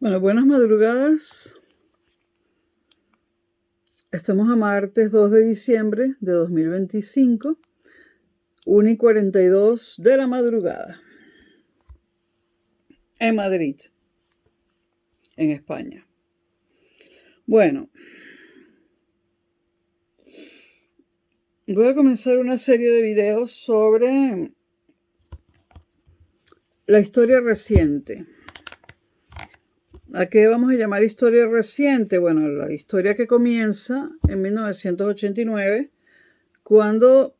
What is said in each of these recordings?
Bueno, buenas madrugadas. Estamos a martes 2 de diciembre de 2025, 1:42 de la madrugada, en Madrid, en España. Bueno, voy a comenzar una serie de videos sobre la historia reciente. ¿A qué vamos a llamar historia reciente? Bueno, la historia que comienza en 1989, cuando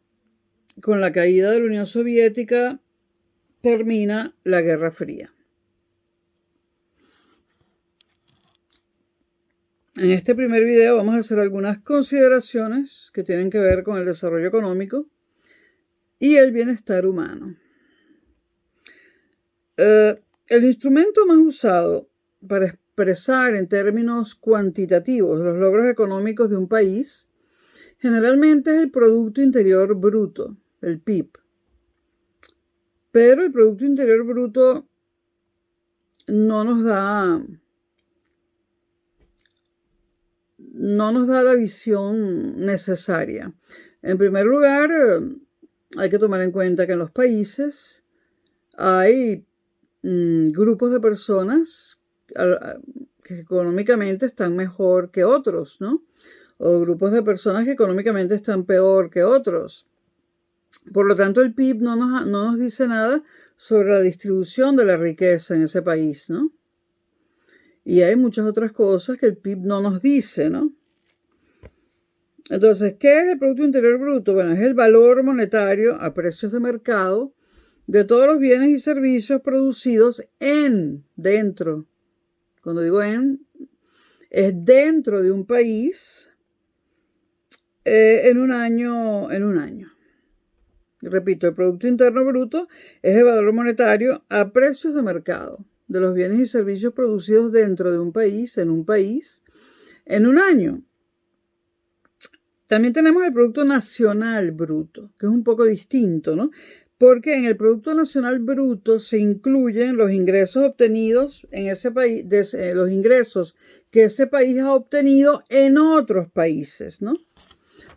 con la caída de la Unión Soviética termina la Guerra Fría. En este primer video vamos a hacer algunas consideraciones que tienen que ver con el desarrollo económico y el bienestar humano. El instrumento más usado para expresar en términos cuantitativos los logros económicos de un país generalmente es el Producto Interior Bruto, el PIB. Pero el Producto Interior Bruto no nos da la visión necesaria. En primer lugar, hay que tomar en cuenta que en los países hay grupos de personas que económicamente están mejor que otros, ¿no? O grupos de personas que económicamente están peor que otros. Por lo tanto, el PIB no nos dice nada sobre la distribución de la riqueza en ese país, ¿no? Y hay muchas otras cosas que el PIB no nos dice, ¿no? Entonces, ¿qué es el Producto Interior Bruto? Bueno, es el valor monetario a precios de mercado de todos los bienes y servicios producidos dentro. Cuando digo es dentro de un país en un año. Repito, el Producto Interno Bruto es el valor monetario a precios de mercado de los bienes y servicios producidos dentro de un país, en un año. También tenemos el Producto Nacional Bruto, que es un poco distinto, ¿no? Porque en el Producto Nacional Bruto se incluyen los ingresos obtenidos en ese país, los ingresos que ese país ha obtenido en otros países, ¿no?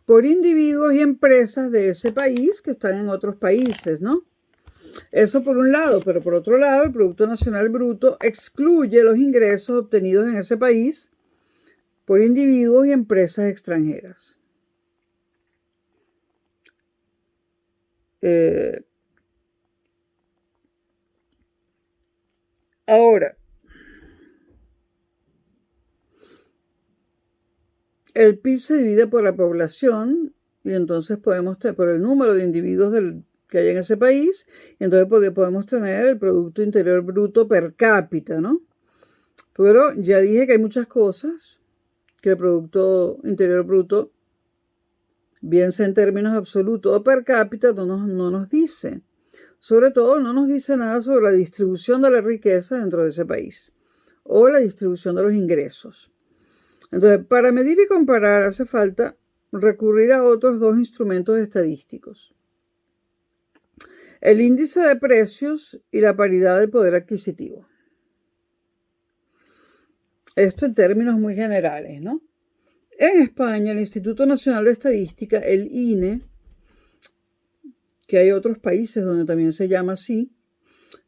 Por individuos y empresas de ese país que están en otros países, ¿no? Eso por un lado, pero por otro lado, el Producto Nacional Bruto excluye los ingresos obtenidos en ese país por individuos y empresas extranjeras. Ahora, el PIB se divide por la población y entonces podemos tener por el número de individuos que hay en ese país, y entonces podemos tener el Producto Interior Bruto per cápita, ¿no? Pero ya dije que hay muchas cosas que el Producto Interior Bruto, bien sea en términos absolutos o per cápita, no nos dice. Sobre todo, no nos dice nada sobre la distribución de la riqueza dentro de ese país o la distribución de los ingresos. Entonces, para medir y comparar hace falta recurrir a otros dos instrumentos estadísticos: el índice de precios y la paridad del poder adquisitivo. Esto en términos muy generales, ¿no? En España, el Instituto Nacional de Estadística, el INE, que hay otros países donde también se llama así,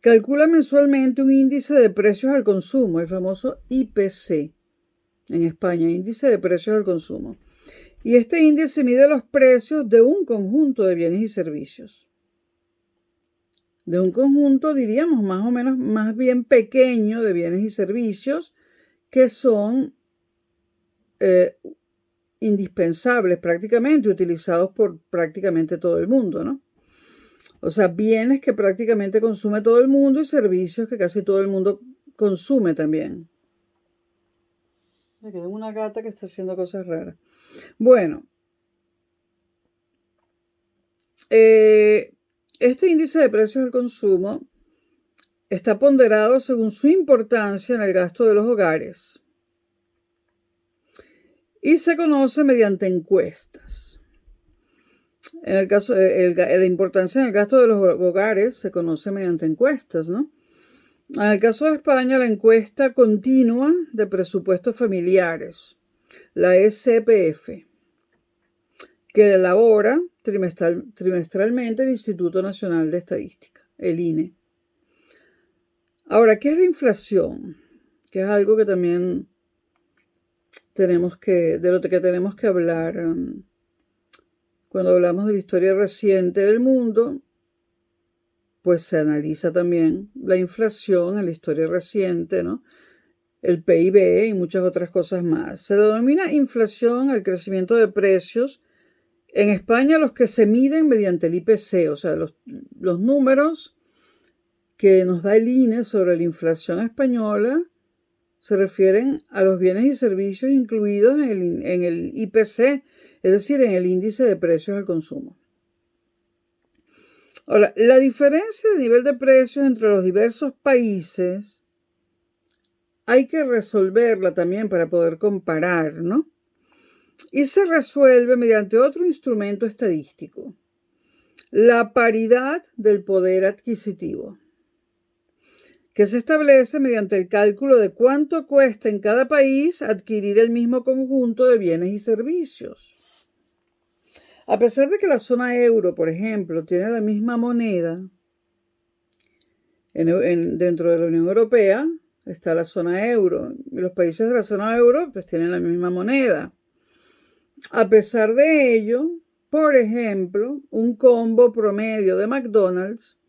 calcula mensualmente un índice de precios al consumo, el famoso IPC. En España, índice de precios al consumo. Y este índice mide los precios de un conjunto de bienes y servicios. De un conjunto, diríamos, más o menos, más bien pequeño de bienes y servicios que son indispensables prácticamente, utilizados por prácticamente todo el mundo, ¿no? O sea, bienes que prácticamente consume todo el mundo y servicios que casi todo el mundo consume también. Me quedé una gata que está haciendo cosas raras. Bueno, este índice de precios al consumo está ponderado según su importancia en el gasto de los hogares y se conoce mediante encuestas. En el caso de la importancia en el gasto de los hogares se conoce mediante encuestas, ¿no? En el caso de España, la encuesta continua de presupuestos familiares, la SPF, que elabora trimestralmente el Instituto Nacional de Estadística, el INE. Ahora, ¿qué es la inflación? Que es algo que también de lo que tenemos que hablar cuando hablamos de la historia reciente del mundo. Pues se analiza también la inflación en la historia reciente, ¿no? El PIB y muchas otras cosas más. Se denomina inflación al crecimiento de precios. En España los que se miden mediante el IPC, o sea, los números que nos da el INE sobre la inflación española se refieren a los bienes y servicios incluidos en el IPC, es decir, en el índice de precios al consumo. Ahora, la diferencia de nivel de precios entre los diversos países hay que resolverla también para poder comparar, ¿no? Y se resuelve mediante otro instrumento estadístico, la paridad del poder adquisitivo, que se establece mediante el cálculo de cuánto cuesta en cada país adquirir el mismo conjunto de bienes y servicios. A pesar de que la zona euro, por ejemplo, tiene la misma moneda, dentro de la Unión Europea está la zona euro, y los países de la zona euro pues tienen la misma moneda. A pesar de ello, por ejemplo, un combo promedio de McDonald's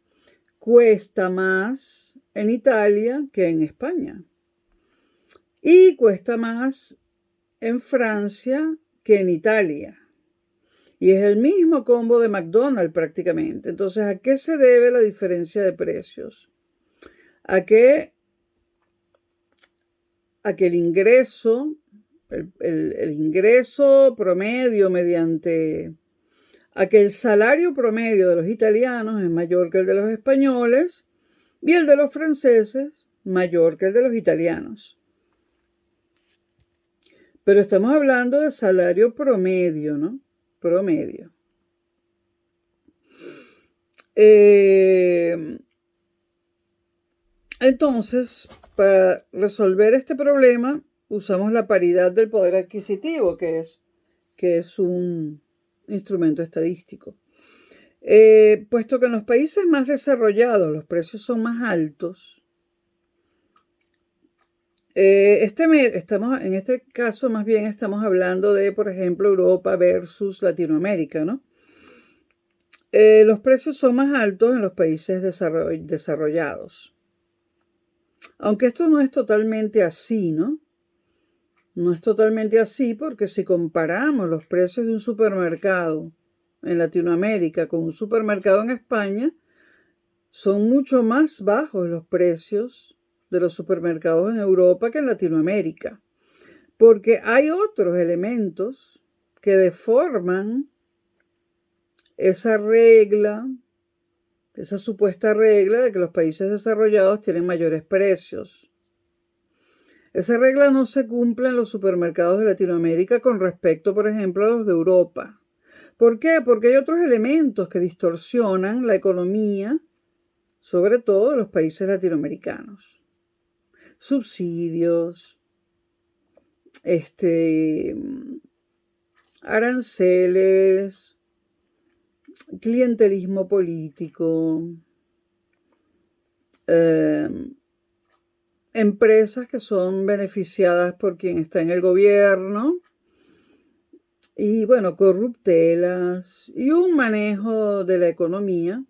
cuesta más en Italia que en España. Y cuesta más en Francia que en Italia. Y es el mismo combo de McDonald's prácticamente. Entonces, ¿a qué se debe la diferencia de precios? A que el ingreso, el ingreso promedio a que el salario promedio de los italianos es mayor que el de los españoles y el de los franceses mayor que el de los italianos. Pero estamos hablando de salario promedio, ¿no? Promedio. Entonces, para resolver este problema, usamos la paridad del poder adquisitivo, que es un instrumento estadístico. Puesto que en los países más desarrollados los precios son más altos, en este caso más bien estamos hablando de, por ejemplo, Europa versus Latinoamérica, ¿no? Los precios son más altos en los países desarrollados. Aunque esto no es totalmente así, ¿no? No es totalmente así porque si comparamos los precios de un supermercado en Latinoamérica con un supermercado en España, son mucho más bajos los precios de los supermercados en Europa que en Latinoamérica, porque hay otros elementos que deforman esa regla, esa supuesta regla de que los países desarrollados tienen mayores precios. Esa regla no se cumple en los supermercados de Latinoamérica con respecto, por ejemplo, a los de Europa. ¿Por qué? Porque hay otros elementos que distorsionan la economía, sobre todo de los países latinoamericanos. Subsidios, aranceles, clientelismo político, empresas que son beneficiadas por quien está en el gobierno y, bueno, corruptelas y un manejo de la economía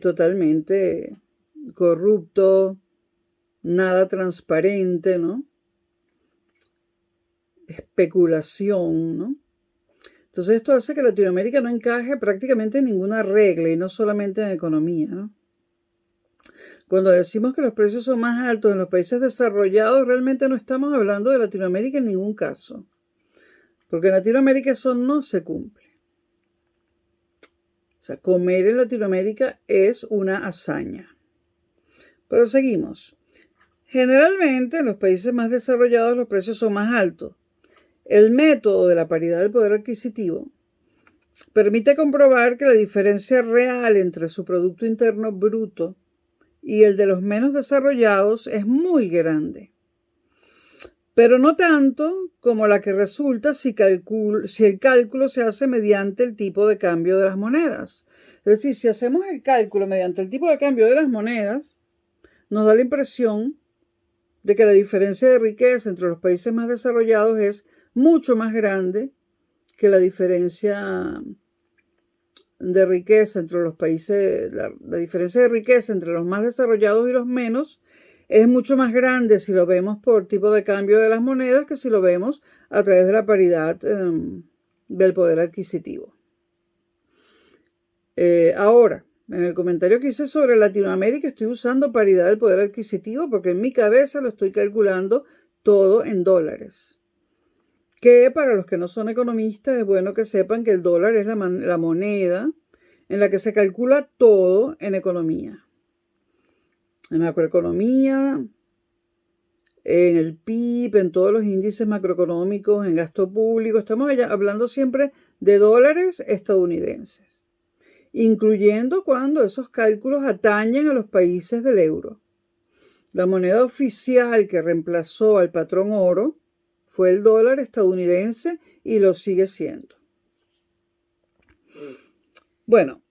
totalmente corrupto, nada transparente, ¿no? Especulación, ¿no? Entonces esto hace que Latinoamérica no encaje prácticamente en ninguna regla y no solamente en economía, ¿no? Cuando decimos que los precios son más altos en los países desarrollados, realmente no estamos hablando de Latinoamérica en ningún caso, porque en Latinoamérica eso no se cumple. O sea, comer en Latinoamérica es una hazaña. Pero seguimos. Generalmente en los países más desarrollados los precios son más altos. El método de la paridad del poder adquisitivo permite comprobar que la diferencia real entre su Producto Interno Bruto y el de los menos desarrollados es muy grande, pero no tanto como la que resulta si el cálculo se hace mediante el tipo de cambio de las monedas. Es decir, si hacemos el cálculo mediante el tipo de cambio de las monedas, nos da la impresión de que la diferencia de riqueza entre los países más desarrollados es mucho más grande que la diferencia de riqueza entre los países, la diferencia de riqueza entre los más desarrollados y los menos es mucho más grande si lo vemos por tipo de cambio de las monedas que si lo vemos a través de la paridad del poder adquisitivo. Ahora, en el comentario que hice sobre Latinoamérica estoy usando paridad del poder adquisitivo porque en mi cabeza lo estoy calculando todo en dólares. Que para los que no son economistas es bueno que sepan que el dólar es la moneda en la que se calcula todo en economía. En macroeconomía, en el PIB, en todos los índices macroeconómicos, en gasto público. Estamos hablando siempre de dólares estadounidenses, incluyendo cuando esos cálculos atañen a los países del euro. La moneda oficial que reemplazó al patrón oro fue el dólar estadounidense y lo sigue siendo. Bueno,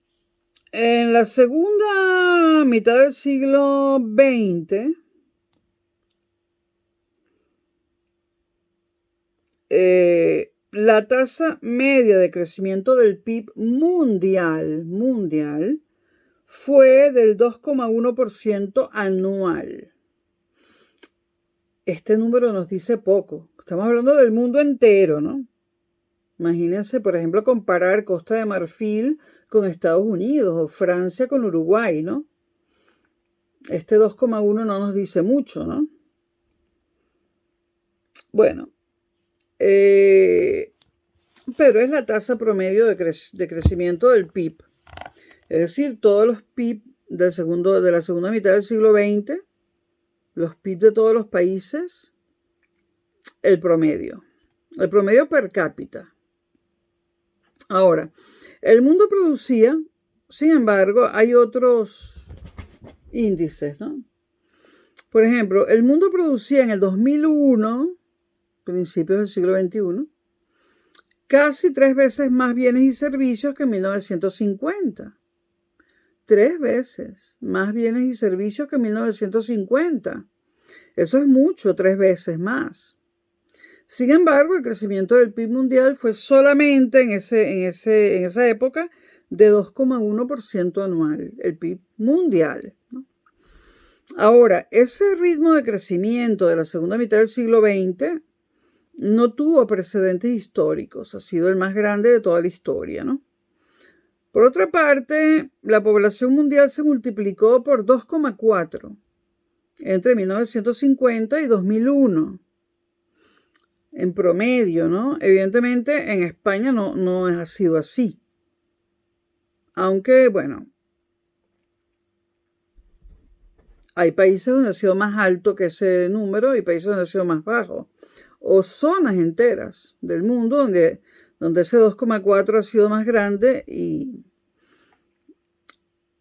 en la segunda mitad del siglo XX, la tasa media de crecimiento del PIB mundial fue del 2,1% anual. Este número nos dice poco. Estamos hablando del mundo entero, ¿no? Imagínense, por ejemplo, comparar Costa de Marfil con Estados Unidos o Francia con Uruguay, ¿no? Este 2,1 no nos dice mucho, ¿no? Bueno, pero es la tasa promedio de crecimiento del PIB. Es decir, todos los PIB de la segunda mitad del siglo XX, los PIB de todos los países, el promedio per cápita. Ahora, el mundo producía, sin embargo, hay otros índices, ¿no? Por ejemplo, el mundo producía en el 2001, principios del siglo XXI, casi 3 veces más bienes y servicios que en 1950. 3 veces más bienes y servicios que en 1950. Eso es mucho, 3 veces más. Sin embargo, el crecimiento del PIB mundial fue solamente en esa época de 2,1% anual, el PIB mundial, ¿no? Ahora, ese ritmo de crecimiento de la segunda mitad del siglo XX no tuvo precedentes históricos, ha sido el más grande de toda la historia, ¿no? Por otra parte, la población mundial se multiplicó por 2,4 entre 1950 y 2001. En promedio, ¿no? Evidentemente en España no ha sido así. Aunque, bueno, hay países donde ha sido más alto que ese número y países donde ha sido más bajo. O zonas enteras del mundo donde ese 2,4 ha sido más grande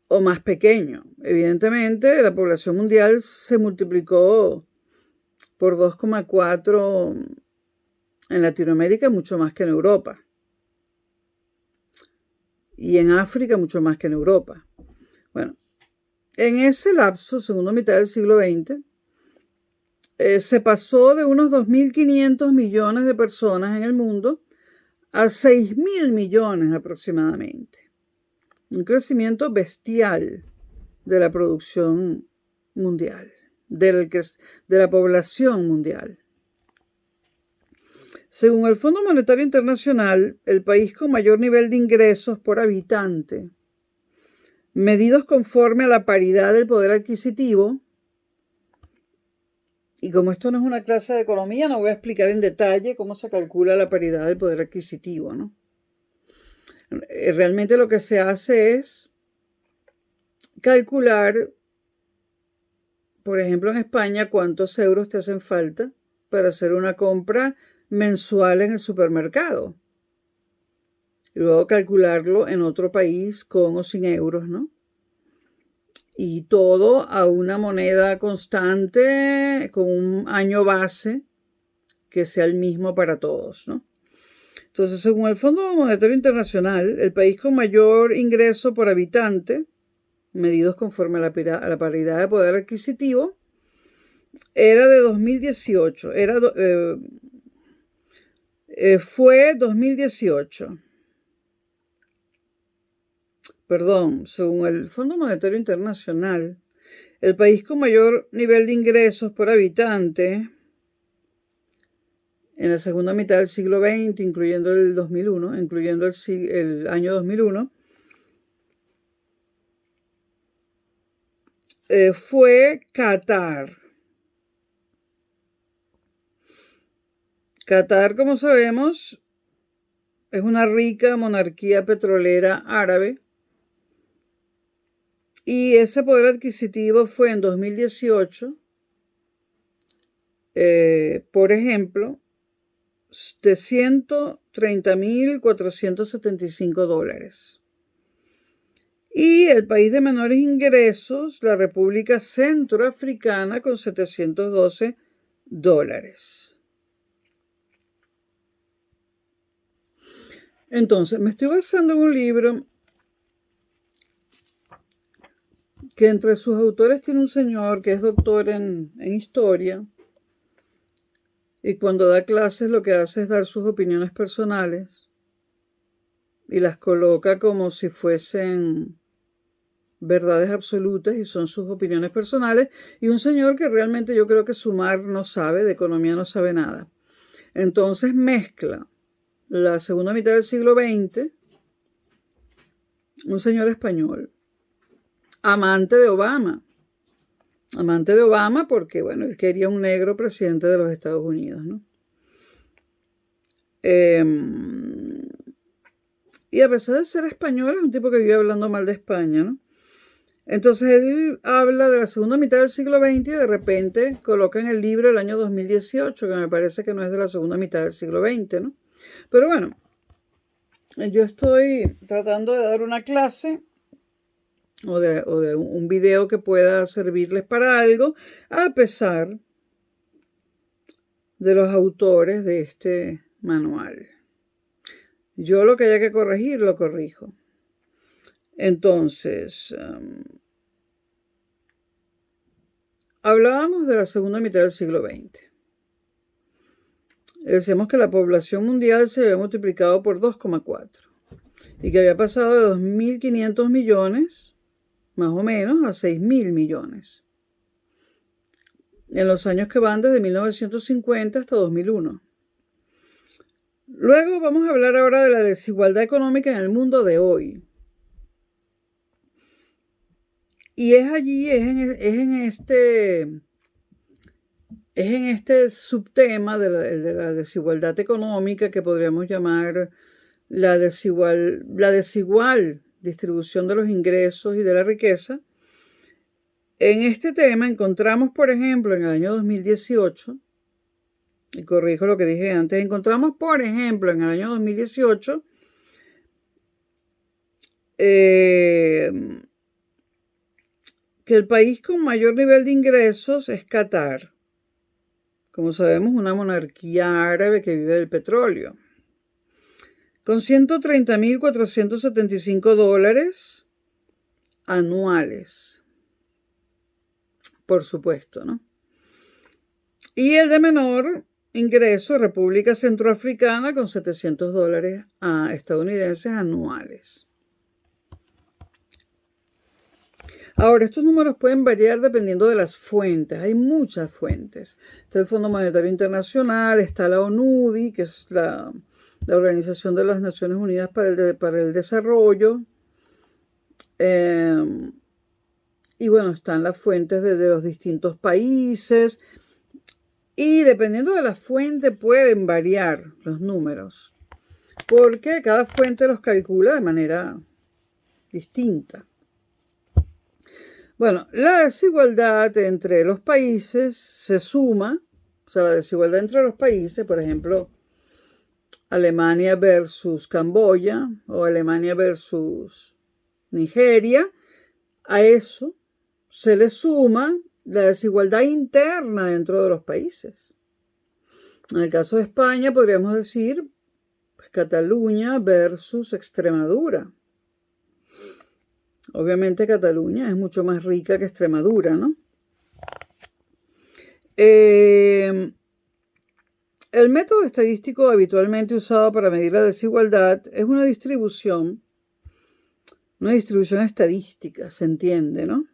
o más pequeño. Evidentemente, la población mundial se multiplicó por 2,4 en Latinoamérica mucho más que en Europa. Y en África mucho más que en Europa. Bueno, en ese lapso, segunda mitad del siglo XX, se pasó de unos 2.500 millones de personas en el mundo a 6.000 millones aproximadamente. Un crecimiento bestial de la producción mundial, de la población mundial. Según el Fondo Monetario Internacional, el país con mayor nivel de ingresos por habitante, medidos conforme a la paridad del poder adquisitivo, y como esto no es una clase de economía, no voy a explicar en detalle cómo se calcula la paridad del poder adquisitivo, ¿no? Realmente lo que se hace es calcular, por ejemplo, en España, cuántos euros te hacen falta para hacer una compra mensual en el supermercado. Y luego calcularlo en otro país con o sin euros, ¿no? y todo a una moneda constante con un año base que sea el mismo para todos, ¿no? Entonces, según el Fondo Monetario Internacional, el país con mayor ingreso por habitante, medidos conforme a la paridad de poder adquisitivo, era de 2018, fue 2018. Perdón, según el Fondo Monetario Internacional, el país con mayor nivel de ingresos por habitante en la segunda mitad del siglo XX, incluyendo el 2001, incluyendo el año 2001, fue Qatar. Qatar, como sabemos, es una rica monarquía petrolera árabe y ese poder adquisitivo fue en 2018, por ejemplo, de $130.475. Y el país de menores ingresos, la República Centroafricana, con $712. Entonces, me estoy basando en un libro que entre sus autores tiene un señor que es doctor en historia, y cuando da clases lo que hace es dar sus opiniones personales y las coloca como si fuesen verdades absolutas y son sus opiniones personales, y un señor que realmente yo creo que sumar no sabe, de economía no sabe nada. Entonces mezcla la segunda mitad del siglo XX, un señor español, amante de Obama porque, bueno, él quería un negro presidente de los Estados Unidos, ¿no? Y a pesar de ser español, es un tipo que vive hablando mal de España, ¿no? Entonces él habla de la segunda mitad del siglo XX y de repente coloca en el libro el año 2018, que me parece que no es de la segunda mitad del siglo XX, ¿no? Pero bueno, yo estoy tratando de dar una clase o de un video que pueda servirles para algo, a pesar de los autores de este manual. Yo lo que haya que corregir, lo corrijo. Entonces, hablábamos de la segunda mitad del siglo XX. Decíamos que la población mundial se había multiplicado por 2,4 y que había pasado de 2.500 millones, más o menos, a 6.000 millones. En los años que van desde 1950 hasta 2001. Luego vamos a hablar ahora de la desigualdad económica en el mundo de hoy. Y es en este subtema de la desigualdad económica, que podríamos llamar la desigual distribución de los ingresos y de la riqueza. En este tema encontramos, por ejemplo, en el año 2018, y corrijo lo que dije antes, encontramos, por ejemplo, en el año 2018, que el país con mayor nivel de ingresos es Qatar. Como sabemos, una monarquía árabe que vive del petróleo, con $130.475 anuales, por supuesto, ¿no? Y el de menor ingreso, República Centroafricana, con $700 estadounidenses anuales. Ahora, estos números pueden variar dependiendo de las fuentes. Hay muchas fuentes. Está el Fondo Monetario Internacional, está la ONUDI, que es la Organización de las Naciones Unidas para el Desarrollo. Y bueno, están las fuentes de los distintos países. Y dependiendo de la fuente pueden variar los números, porque cada fuente los calcula de manera distinta. Bueno, la desigualdad entre los países se suma, o sea, la desigualdad entre los países, por ejemplo, Alemania versus Camboya o Alemania versus Nigeria, a eso se le suma la desigualdad interna dentro de los países. En el caso de España podríamos decir pues, Cataluña versus Extremadura. Obviamente Cataluña es mucho más rica que Extremadura, ¿no? El método estadístico habitualmente usado para medir la desigualdad es una distribución estadística, se entiende, ¿no?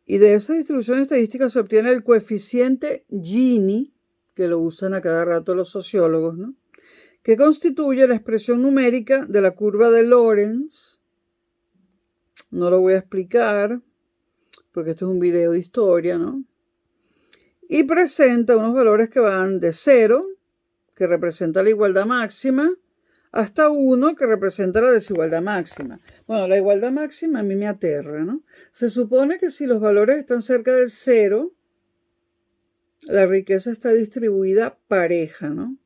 Y de esa distribución estadística se obtiene el coeficiente Gini, que lo usan a cada rato los sociólogos, ¿no? Que constituye la expresión numérica de la curva de Lorenz. No lo voy a explicar, porque esto es un video de historia, ¿no? Y presenta unos valores que van de 0, que representa la igualdad máxima, hasta 1, que representa la desigualdad máxima. Bueno, la igualdad máxima a mí me aterra, ¿no? Se supone que si los valores están cerca del 0, la riqueza está distribuida pareja, ¿no?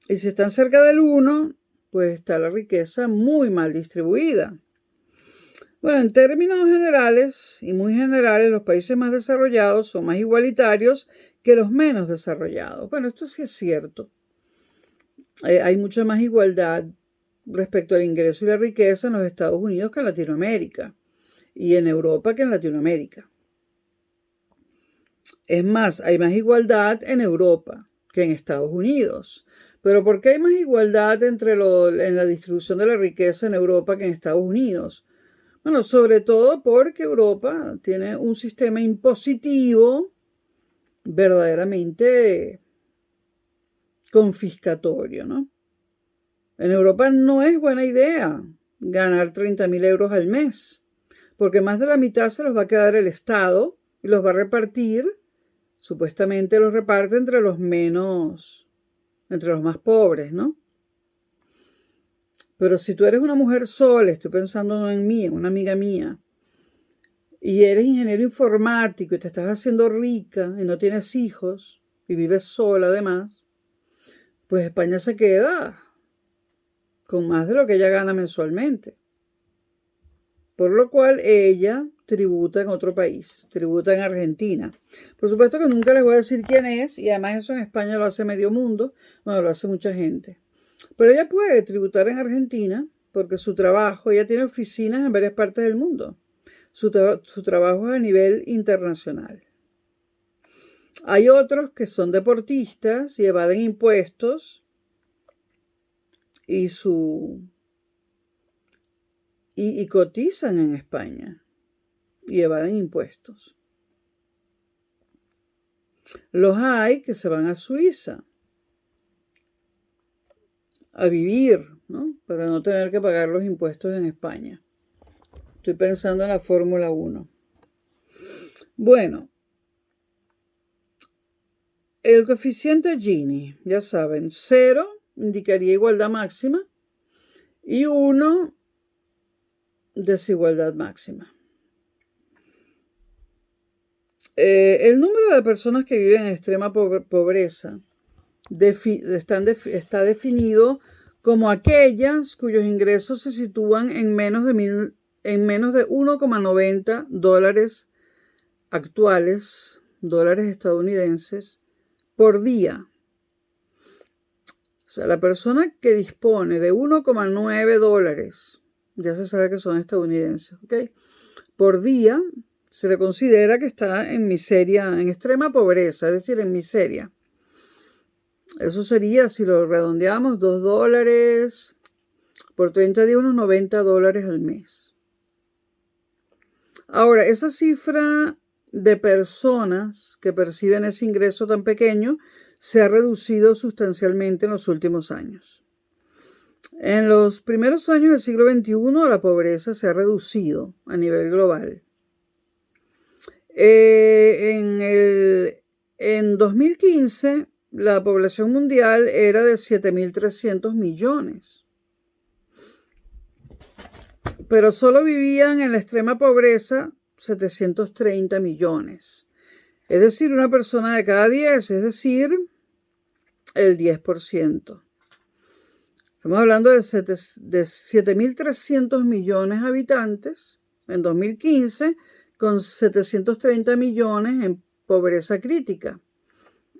Y si están cerca del 1, pues está la riqueza muy mal distribuida. Bueno, en términos generales y muy generales, los países más desarrollados son más igualitarios que los menos desarrollados. Bueno, esto sí es cierto. Hay mucha más igualdad respecto al ingreso y la riqueza en los Estados Unidos que en Latinoamérica y en Europa que en Latinoamérica. Es más, hay más igualdad en Europa que en Estados Unidos. Pero ¿por qué hay más igualdad en la distribución de la riqueza en Europa que en Estados Unidos? Bueno, sobre todo porque Europa tiene un sistema impositivo verdaderamente confiscatorio, ¿no? En Europa no es buena idea ganar 30.000 euros al mes, porque más de la mitad se los va a quedar el Estado y los va a repartir, supuestamente los reparte entre los más pobres, ¿no? Pero si tú eres una mujer sola, estoy pensando no en mí, en una amiga mía, y eres ingeniero informático y te estás haciendo rica y no tienes hijos y vives sola además, pues España se queda con más de lo que ella gana mensualmente. Por lo cual ella tributa en otro país, tributa en Argentina. Por supuesto que nunca les voy a decir quién es, y además eso en España lo hace medio mundo, bueno, lo hace mucha gente. Pero ella puede tributar en Argentina porque su trabajo, ella tiene oficinas en varias partes del mundo. Su trabajo es a nivel internacional. Hay otros que son deportistas y evaden impuestos y cotizan en España y evaden impuestos. Los hay que se van a Suiza a vivir, ¿no? Para no tener que pagar los impuestos en España. Estoy pensando en la Fórmula 1. Bueno, el coeficiente Gini, ya saben, 0 indicaría igualdad máxima y 1 desigualdad máxima. El número de personas que viven en extrema pobreza está definido como aquellas cuyos ingresos se sitúan en menos de 1,90 dólares actuales, dólares estadounidenses, por día. O sea, la persona que dispone de 1,9 dólares, ya se sabe que son estadounidenses, ¿ok? Por día se le considera que está en miseria, en extrema pobreza, es decir, en miseria. Eso sería, si lo redondeamos, 2 dólares por 30 días, unos 90 dólares al mes. Ahora, esa cifra de personas que perciben ese ingreso tan pequeño se ha reducido sustancialmente en los últimos años. En los primeros años del siglo XXI, la pobreza se ha reducido a nivel global. En 2015, la población mundial era de 7.300 millones. Pero solo vivían en la extrema pobreza 730 millones. Es decir, una persona de cada 10, es decir, el 10%. Estamos hablando de 7.300 millones de habitantes en 2015 con 730 millones en pobreza crítica,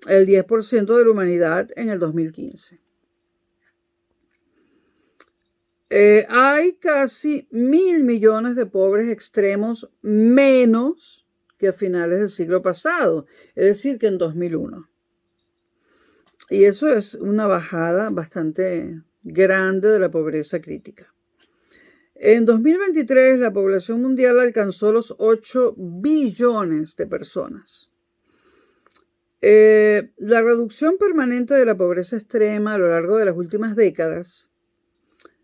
el 10% de la humanidad en el 2015. Hay casi 1.000 millones de pobres extremos menos que a finales del siglo pasado, es decir, que en 2001. Y eso es una bajada bastante grande de la pobreza crítica. En 2023, la población mundial alcanzó los 8 billones de personas. La reducción permanente de la pobreza extrema a lo largo de las últimas décadas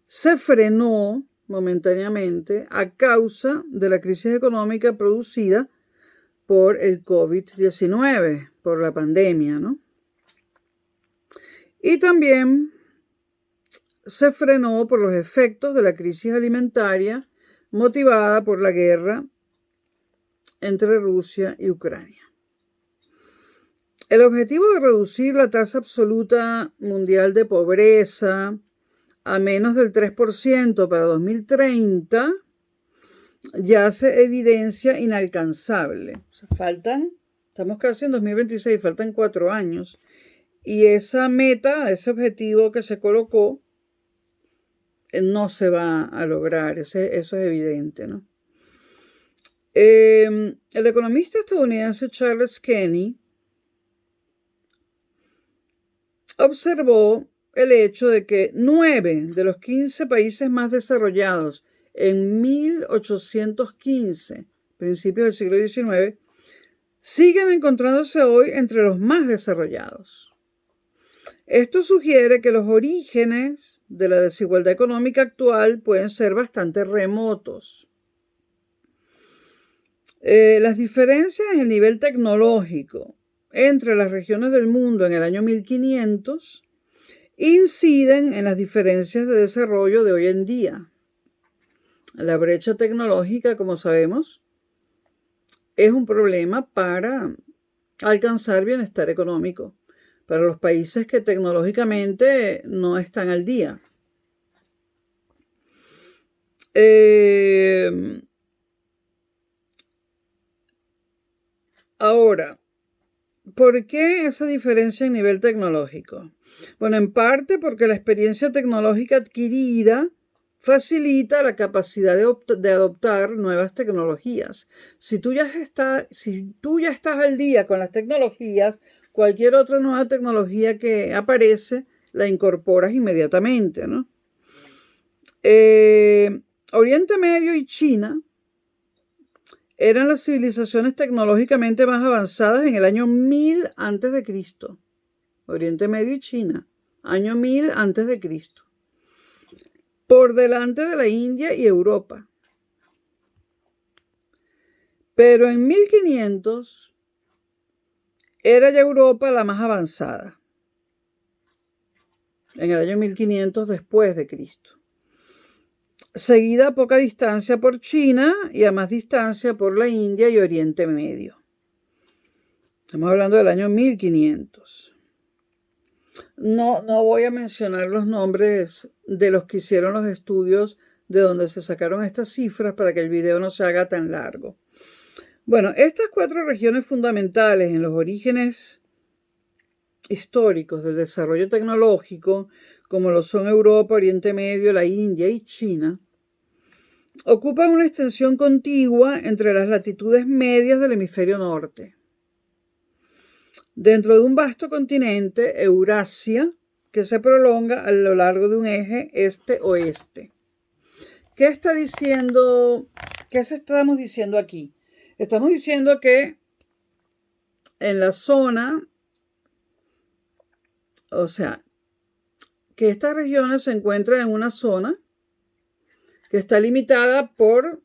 se frenó momentáneamente a causa de la crisis económica producida por el COVID-19, por la pandemia, ¿no? Y también se frenó por los efectos de la crisis alimentaria motivada por la guerra entre Rusia y Ucrania. El objetivo de reducir la tasa absoluta mundial de pobreza a menos del 3% para 2030 ya se evidencia inalcanzable. O sea, estamos casi en 2026, faltan 4 años. Y esa meta, ese objetivo que se colocó, no se va a lograr, eso es evidente, ¿no? El economista estadounidense Charles Kenny observó el hecho de que 9 de los 15 países más desarrollados en 1815, principios del siglo XIX, siguen encontrándose hoy entre los más desarrollados. Esto sugiere que los orígenes de la desigualdad económica actual pueden ser bastante remotos. Las diferencias en el nivel tecnológico entre las regiones del mundo en el año 1500 inciden en las diferencias de desarrollo de hoy en día. La brecha tecnológica, como sabemos, es un problema para alcanzar bienestar económico para los países que tecnológicamente no están al día. Ahora, ¿por qué esa diferencia en nivel tecnológico? Bueno, en parte porque la experiencia tecnológica adquirida facilita la capacidad de adoptar nuevas tecnologías. Si tú ya estás al día con las tecnologías, cualquier otra nueva tecnología que aparece la incorporas inmediatamente, ¿no? Oriente Medio y China eran las civilizaciones tecnológicamente más avanzadas en el año 1000 antes de Cristo. Oriente Medio y China, año 1000 antes de Cristo. Por delante de la India y Europa. Pero en 1500 era ya Europa la más avanzada. En el año 1500 después de Cristo. Seguida a poca distancia por China y a más distancia por la India y Oriente Medio. Estamos hablando del año 1500. No voy a mencionar los nombres de los que hicieron los estudios de donde se sacaron estas cifras para que el video no se haga tan largo. Bueno, estas 4 regiones fundamentales en los orígenes históricos del desarrollo tecnológico, como lo son Europa, Oriente Medio, la India y China, ocupan una extensión contigua entre las latitudes medias del hemisferio norte. Dentro de un vasto continente, Eurasia, que se prolonga a lo largo de un eje este-oeste. ¿Qué estamos diciendo aquí? Estamos diciendo que en la zona, o sea, que estas regiones se encuentran en una zona que está limitada por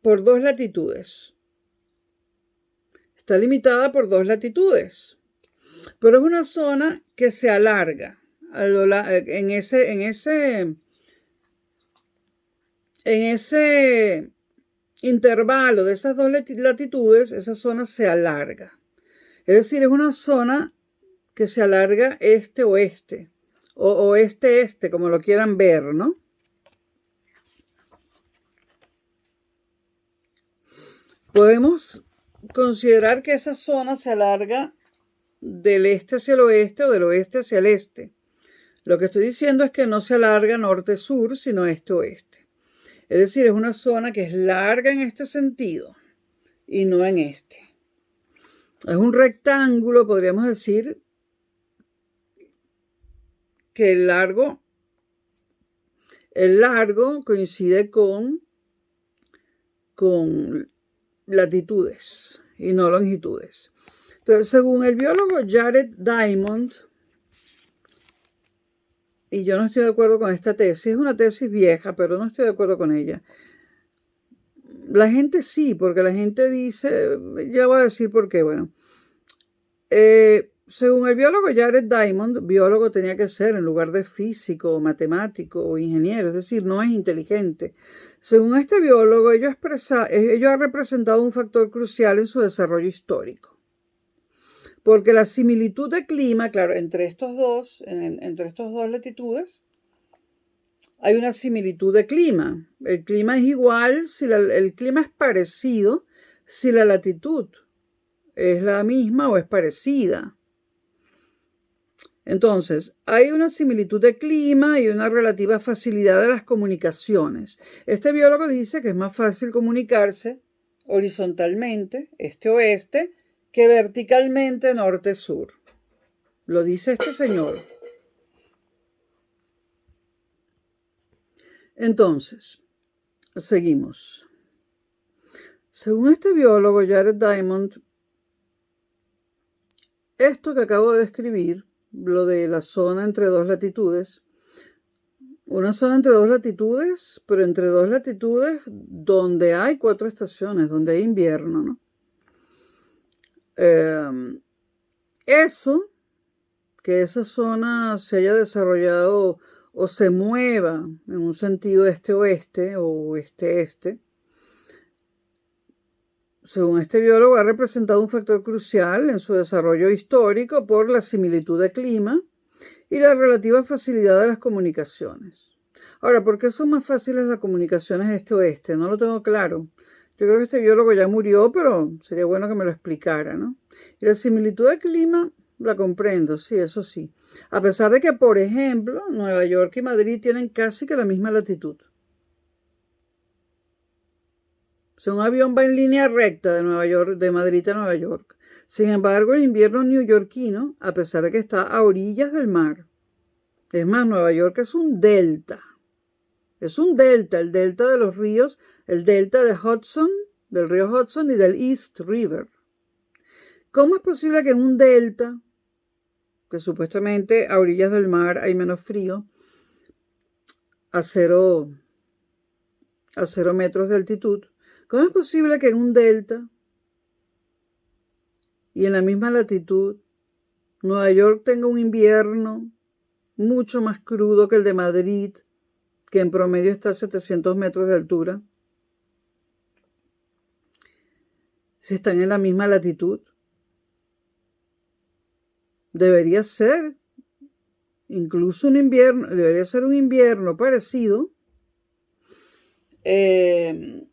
2 latitudes. Está limitada por 2 latitudes, pero es una zona que se alarga en ese intervalo de esas 2 latitudes. Esa zona se alarga, es decir, es una zona que se alarga este-oeste o oeste-este, como lo quieran ver, ¿no? Podemos considerar que esa zona se alarga del este hacia el oeste o del oeste hacia el este. Lo que estoy diciendo es que no se alarga norte-sur, sino este-oeste. Es decir, es una zona que es larga en este sentido y no en este. Es un rectángulo, podríamos decir que el largo coincide con latitudes y no longitudes. Entonces, según el biólogo Jared Diamond, y yo no estoy de acuerdo con esta tesis, es una tesis vieja, pero no estoy de acuerdo con ella. La gente sí, porque la gente dice, ya voy a decir por qué, bueno. Según el biólogo Jared Diamond, biólogo tenía que ser en lugar de físico, matemático o ingeniero, es decir, no es inteligente. Según este biólogo, ello ha representado un factor crucial en su desarrollo histórico. Porque la similitud de clima, claro, entre estos dos latitudes, hay una similitud de clima. El clima es igual, el clima es parecido si la latitud es la misma o es parecida. Entonces, hay una similitud de clima y una relativa facilidad de las comunicaciones. Este biólogo dice que es más fácil comunicarse horizontalmente, este-oeste, que verticalmente norte-sur. Lo dice este señor. Entonces, seguimos. Según este biólogo, Jared Diamond, esto que acabo de describir, lo de la zona entre dos latitudes, una zona entre dos latitudes, pero entre dos latitudes donde hay 4 estaciones, donde hay invierno, ¿no? Que esa zona se haya desarrollado o se mueva en un sentido este-oeste o oeste-este, según este biólogo, ha representado un factor crucial en su desarrollo histórico por la similitud de clima y la relativa facilidad de las comunicaciones. Ahora, ¿por qué son más fáciles las comunicaciones este-oeste? No lo tengo claro. Yo creo que este biólogo ya murió, pero sería bueno que me lo explicara, ¿no? Y la similitud de clima la comprendo, sí, eso sí. A pesar de que, por ejemplo, Nueva York y Madrid tienen casi que la misma latitud. O sea, un avión va en línea recta de Madrid a Nueva York. Sin embargo, el invierno neoyorquino, a pesar de que está a orillas del mar, es más, Nueva York es un delta. Es un delta, el delta de los ríos, el delta de Hudson, del río Hudson y del East River. ¿Cómo es posible que en un delta, que supuestamente a orillas del mar hay menos frío, a 0 metros de altitud, cómo es posible que en un delta y en la misma latitud Nueva York tenga un invierno mucho más crudo que el de Madrid, que en promedio está a 700 metros de altura? Si están en la misma latitud, debería ser incluso un invierno, debería ser un invierno parecido, e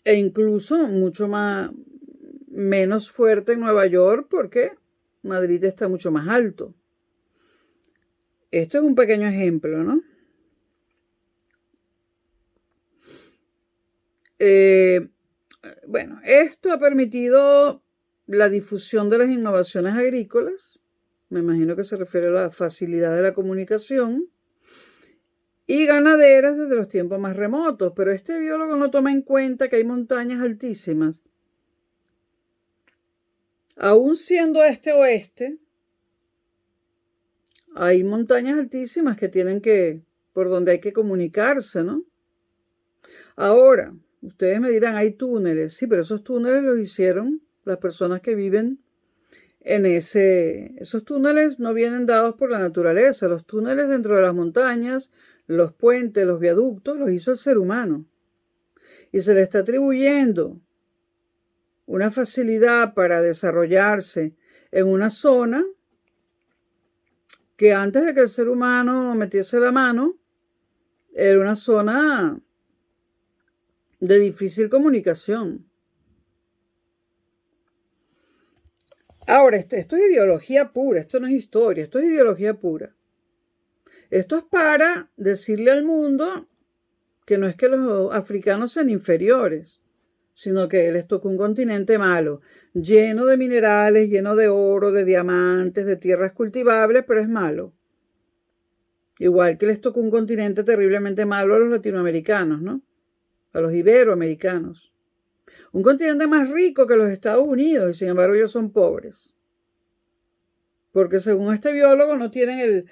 incluso mucho menos fuerte en Nueva York, porque Madrid está mucho más alto. Esto es un pequeño ejemplo, ¿no? Bueno, esto ha permitido la difusión de las innovaciones agrícolas, me imagino que se refiere a la facilidad de la comunicación, y ganaderas desde los tiempos más remotos, pero este biólogo no toma en cuenta que hay montañas altísimas. Aún siendo este-oeste, hay montañas altísimas por donde hay que comunicarse, ¿no? Ahora, ustedes me dirán, hay túneles, sí, pero esos túneles los hicieron las personas que viven esos túneles no vienen dados por la naturaleza. Los túneles dentro de las montañas, los puentes, los viaductos, los hizo el ser humano. Y se le está atribuyendo una facilidad para desarrollarse en una zona que antes de que el ser humano metiese la mano, era una zona de difícil comunicación. Ahora, esto es ideología pura, esto no es historia, esto es ideología pura. Esto es para decirle al mundo que no es que los africanos sean inferiores, sino que les tocó un continente malo, lleno de minerales, lleno de oro, de diamantes, de tierras cultivables, pero es malo. Igual que les tocó un continente terriblemente malo a los latinoamericanos, ¿no? A los iberoamericanos. Un continente más rico que los Estados Unidos, y sin embargo ellos son pobres. Porque según este biólogo no tienen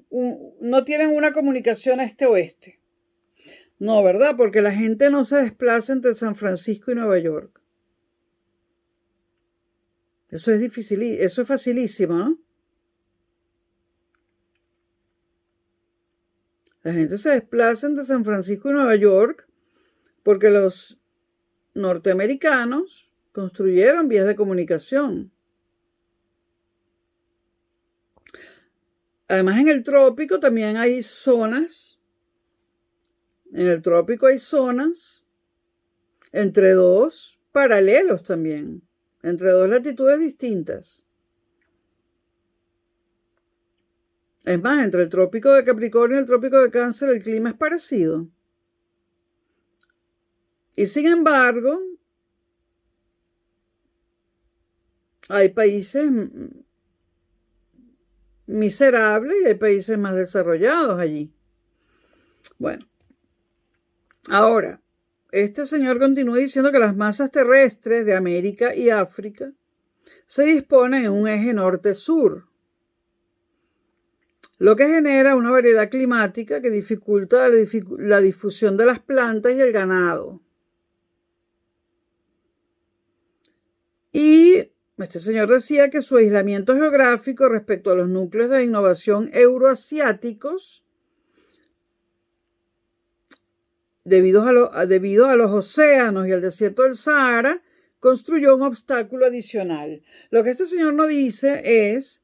una comunicación este-oeste. No, ¿verdad? Porque la gente no se desplaza entre San Francisco y Nueva York. Eso es difícil, eso es facilísimo, ¿no? La gente se desplaza entre San Francisco y Nueva York porque los norteamericanos construyeron vías de comunicación. Además, en el trópico también hay zonas. En el trópico hay zonas entre dos paralelos también, entre dos latitudes distintas. Es más, entre el trópico de Capricornio y el trópico de Cáncer el clima es parecido. Y sin embargo, hay países miserables y hay países más desarrollados allí. Bueno, ahora, este señor continúa diciendo que las masas terrestres de América y África se disponen en un eje norte-sur, lo que genera una variedad climática que dificulta la difusión de las plantas y el ganado. Y este señor decía que su aislamiento geográfico respecto a los núcleos de innovación euroasiáticos, debido a los océanos y al desierto del Sahara, construyó un obstáculo adicional. Lo que este señor no dice es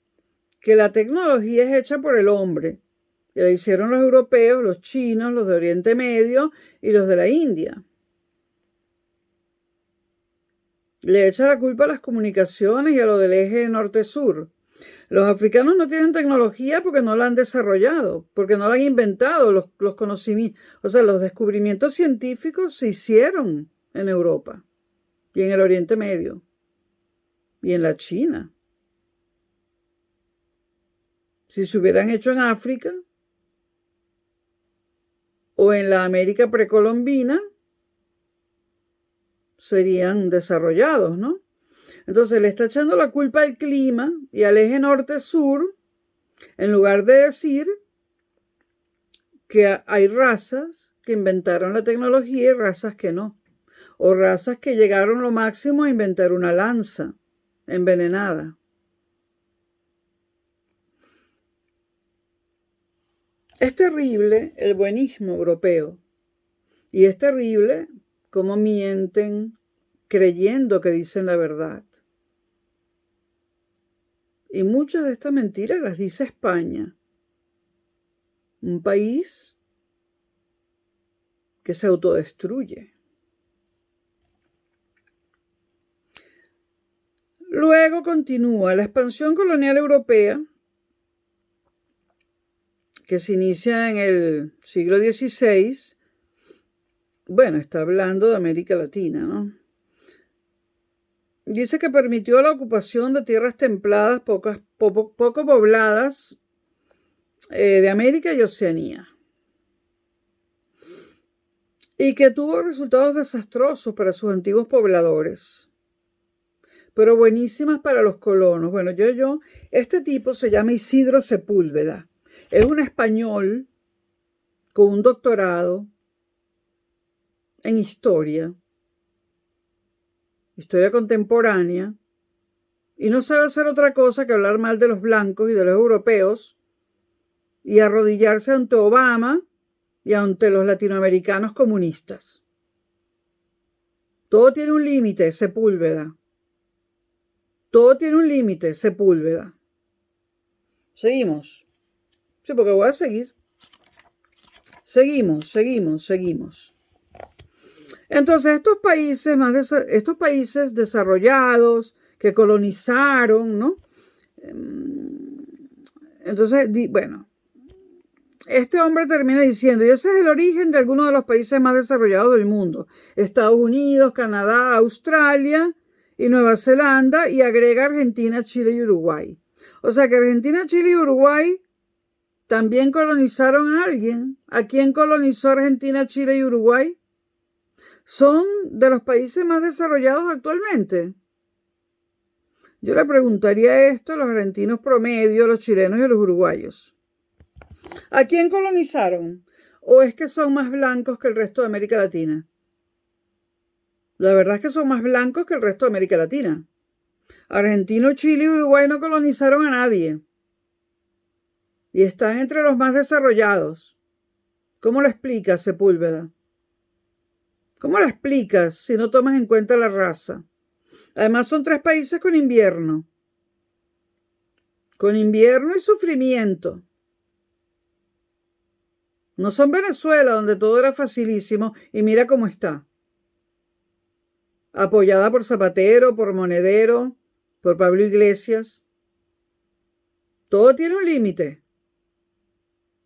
que la tecnología es hecha por el hombre. Y la hicieron los europeos, los chinos, los de Oriente Medio y los de la India. Le echa la culpa a las comunicaciones y a lo del eje norte-sur. Los africanos no tienen tecnología porque no la han desarrollado, porque no la han inventado los conocimientos. O sea, los descubrimientos científicos se hicieron en Europa y en el Oriente Medio y en la China. Si se hubieran hecho en África o en la América precolombina, serían desarrollados, ¿no? Entonces le está echando la culpa al clima y al eje norte-sur, en lugar de decir que hay razas que inventaron la tecnología y razas que no. O razas que llegaron lo máximo a inventar una lanza envenenada. Es terrible el buenismo europeo. Y es terrible cómo mienten creyendo que dicen la verdad. Y muchas de estas mentiras las dice España, un país que se autodestruye. Luego continúa la expansión colonial europea, que se inicia en el siglo XVI. Bueno, está hablando de América Latina, ¿no? Dice que permitió la ocupación de tierras templadas poco pobladas de América y Oceanía. Y que tuvo resultados desastrosos para sus antiguos pobladores, pero buenísimas para los colonos. Bueno, este tipo se llama Isidro Sepúlveda. Es un español con un doctorado en historia contemporánea, y no sabe hacer otra cosa que hablar mal de los blancos y de los europeos y arrodillarse ante Obama y ante los latinoamericanos comunistas. Todo tiene un límite, Sepúlveda. Todo tiene un límite, Sepúlveda. Seguimos. Sí, porque voy a seguir. Seguimos. Entonces, estos países desarrollados, que colonizaron, ¿no? Entonces, bueno, este hombre termina diciendo, y ese es el origen de algunos de los países más desarrollados del mundo, Estados Unidos, Canadá, Australia y Nueva Zelanda, y agrega Argentina, Chile y Uruguay. O sea que Argentina, Chile y Uruguay también colonizaron a alguien. ¿A quién colonizó Argentina, Chile y Uruguay? Son de los países más desarrollados actualmente. Yo le preguntaría esto a los argentinos promedio, a los chilenos y a los uruguayos. ¿A quién colonizaron? ¿O es que son más blancos que el resto de América Latina? La verdad es que son más blancos que el resto de América Latina. Argentina, Chile y Uruguay no colonizaron a nadie. Y están entre los más desarrollados. ¿Cómo lo explicas, Sepúlveda? ¿Cómo lo explicas si no tomas en cuenta la raza? Además son 3 países con invierno. Con invierno y sufrimiento. No son Venezuela, donde todo era facilísimo, y mira cómo está. Apoyada por Zapatero, por Monedero, por Pablo Iglesias. Todo tiene un límite.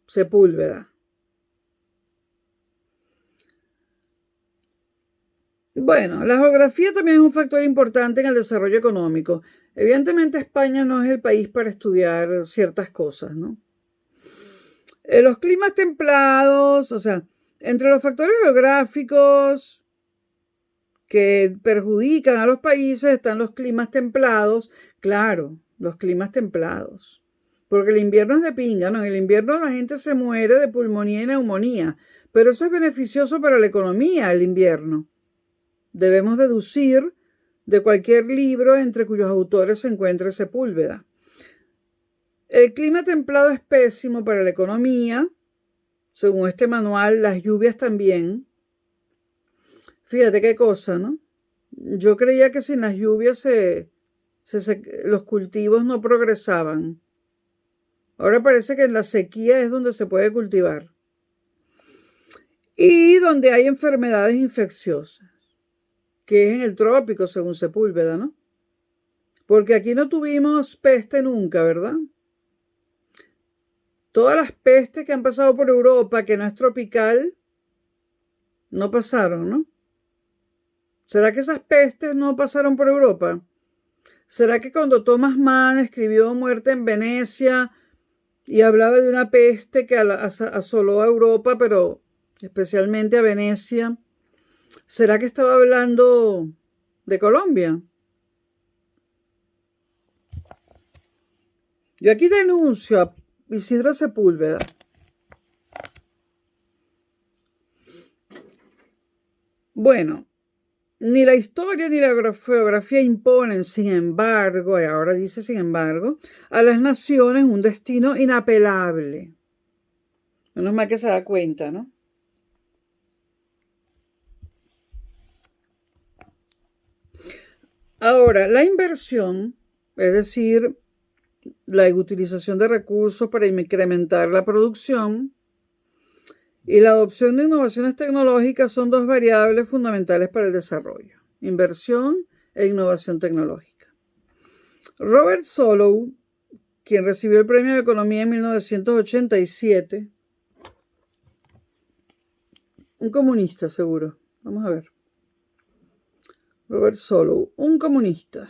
Sepúlveda. Bueno, la geografía también es un factor importante en el desarrollo económico. Evidentemente España no es el país para estudiar ciertas cosas, ¿no? Los climas templados, o sea, entre los factores geográficos que perjudican a los países están los climas templados. Claro, los climas templados. Porque el invierno es de pinga, ¿no? En el invierno la gente se muere de pulmonía y neumonía. Pero eso es beneficioso para la economía, el invierno. Debemos deducir de cualquier libro entre cuyos autores se encuentre Sepúlveda. El clima templado es pésimo para la economía. Según este manual, las lluvias también. Fíjate qué cosa, ¿no? Yo creía que sin las lluvias los cultivos no progresaban. Ahora parece que en la sequía es donde se puede cultivar. Y donde hay enfermedades infecciosas, que es en el trópico, según Sepúlveda, ¿no? Porque aquí no tuvimos peste nunca, ¿verdad? Todas las pestes que han pasado por Europa, que no es tropical, no pasaron, ¿no? ¿Será que esas pestes no pasaron por Europa? ¿Será que cuando Thomas Mann escribió Muerte en Venecia y hablaba de una peste que asoló a Europa, pero especialmente a Venecia, ¿será que estaba hablando de Colombia? Yo aquí denuncio a Isidro Sepúlveda. Bueno, ni la historia ni la geografía imponen, sin embargo, y ahora dice sin embargo, a las naciones un destino inapelable. Menos mal que se da cuenta, ¿no? Ahora, la inversión, es decir, la utilización de recursos para incrementar la producción y la adopción de innovaciones tecnológicas son 2 variables fundamentales para el desarrollo: inversión e innovación tecnológica. Robert Solow, quien recibió el Premio de Economía en 1987, un comunista seguro, vamos a ver. Robert Solow, un comunista.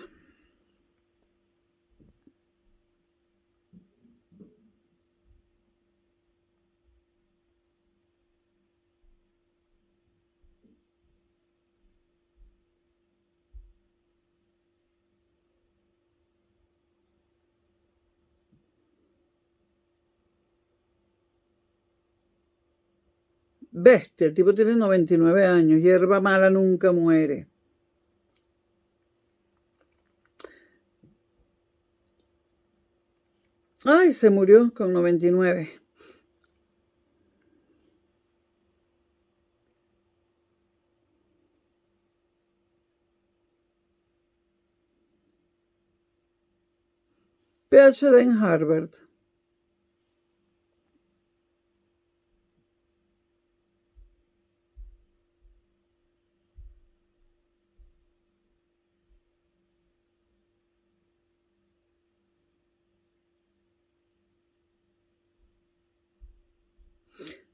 Bestia, el tipo tiene 99 años, hierba mala nunca muere. Ay, se murió con 99. PhD en Harvard.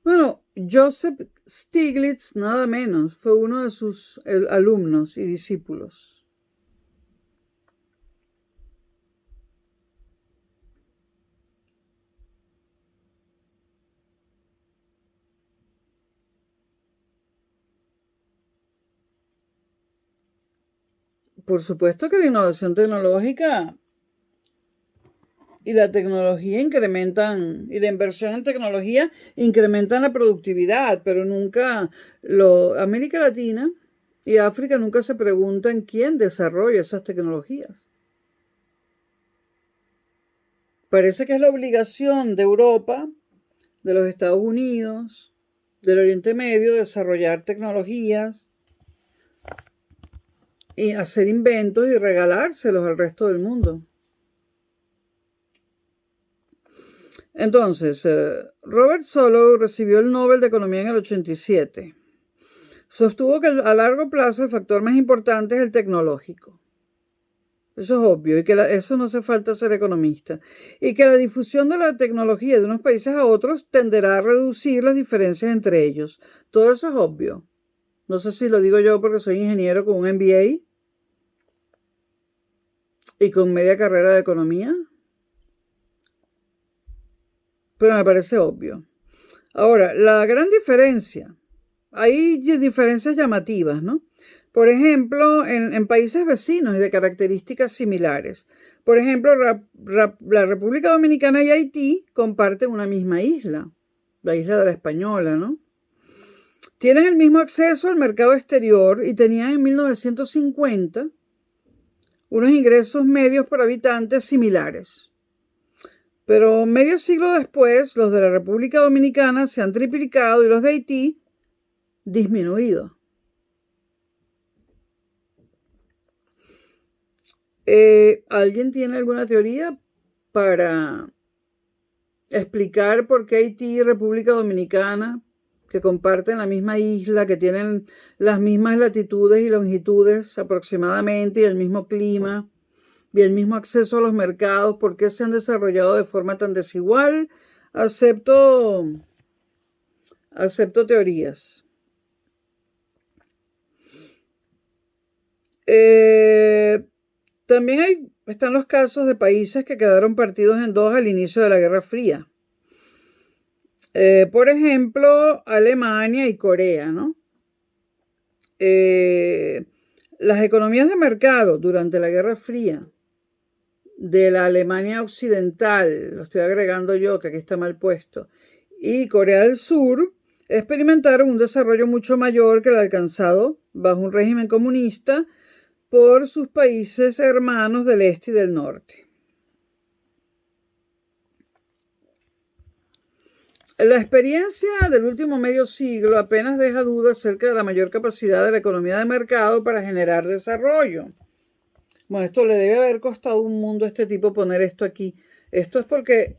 Bueno, Joseph Stiglitz, nada menos, fue uno de sus alumnos y discípulos. Por supuesto que la innovación tecnológica y la tecnología incrementan, y la inversión en tecnología incrementan la productividad, pero nunca América Latina y África nunca se preguntan quién desarrolla esas tecnologías. Parece que es la obligación de Europa, de los Estados Unidos, del Oriente Medio, desarrollar tecnologías y hacer inventos y regalárselos al resto del mundo. Entonces, Robert Solow recibió el Nobel de Economía en el 87. Sostuvo que a largo plazo el factor más importante es el tecnológico. Eso es obvio, y que eso no hace falta ser economista. Y que la difusión de la tecnología de unos países a otros tenderá a reducir las diferencias entre ellos. Todo eso es obvio. No sé si lo digo yo porque soy ingeniero con un MBA y con media carrera de economía, pero me parece obvio. Ahora, la gran diferencia, hay diferencias llamativas, ¿no? Por ejemplo, en países vecinos y de características similares. Por ejemplo, la República Dominicana y Haití comparten una misma isla, la isla de la Española, ¿no? Tienen el mismo acceso al mercado exterior y tenían en 1950 unos ingresos medios por habitante similares. Pero medio siglo después, los de la República Dominicana se han triplicado y los de Haití disminuido. ¿Alguien tiene alguna teoría para explicar por qué Haití y República Dominicana, que comparten la misma isla, que tienen las mismas latitudes y longitudes aproximadamente y el mismo clima y el mismo acceso a los mercados, por qué se han desarrollado de forma tan desigual? Acepto teorías. También están los casos de países que quedaron partidos en dos al inicio de la Guerra Fría. Por ejemplo, Alemania y Corea, ¿no? Las economías de mercado durante la Guerra Fría de la Alemania Occidental, lo estoy agregando yo, que aquí está mal puesto, y Corea del Sur, experimentaron un desarrollo mucho mayor que el alcanzado bajo un régimen comunista por sus países hermanos del este y del norte. La experiencia del último medio siglo apenas deja dudas acerca de la mayor capacidad de la economía de mercado para generar desarrollo. Bueno, esto le debe haber costado un mundo a este tipo poner esto aquí. Esto es porque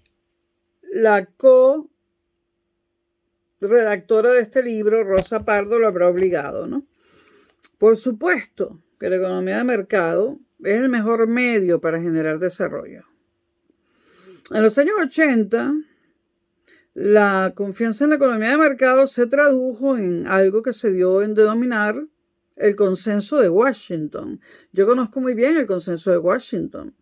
la co-redactora de este libro, Rosa Pardo, lo habrá obligado, ¿no? Por supuesto que la economía de mercado es el mejor medio para generar desarrollo. En los años 80, la confianza en la economía de mercado se tradujo en algo que se dio en denominar el consenso de Washington. Yo conozco muy bien el consenso de Washington,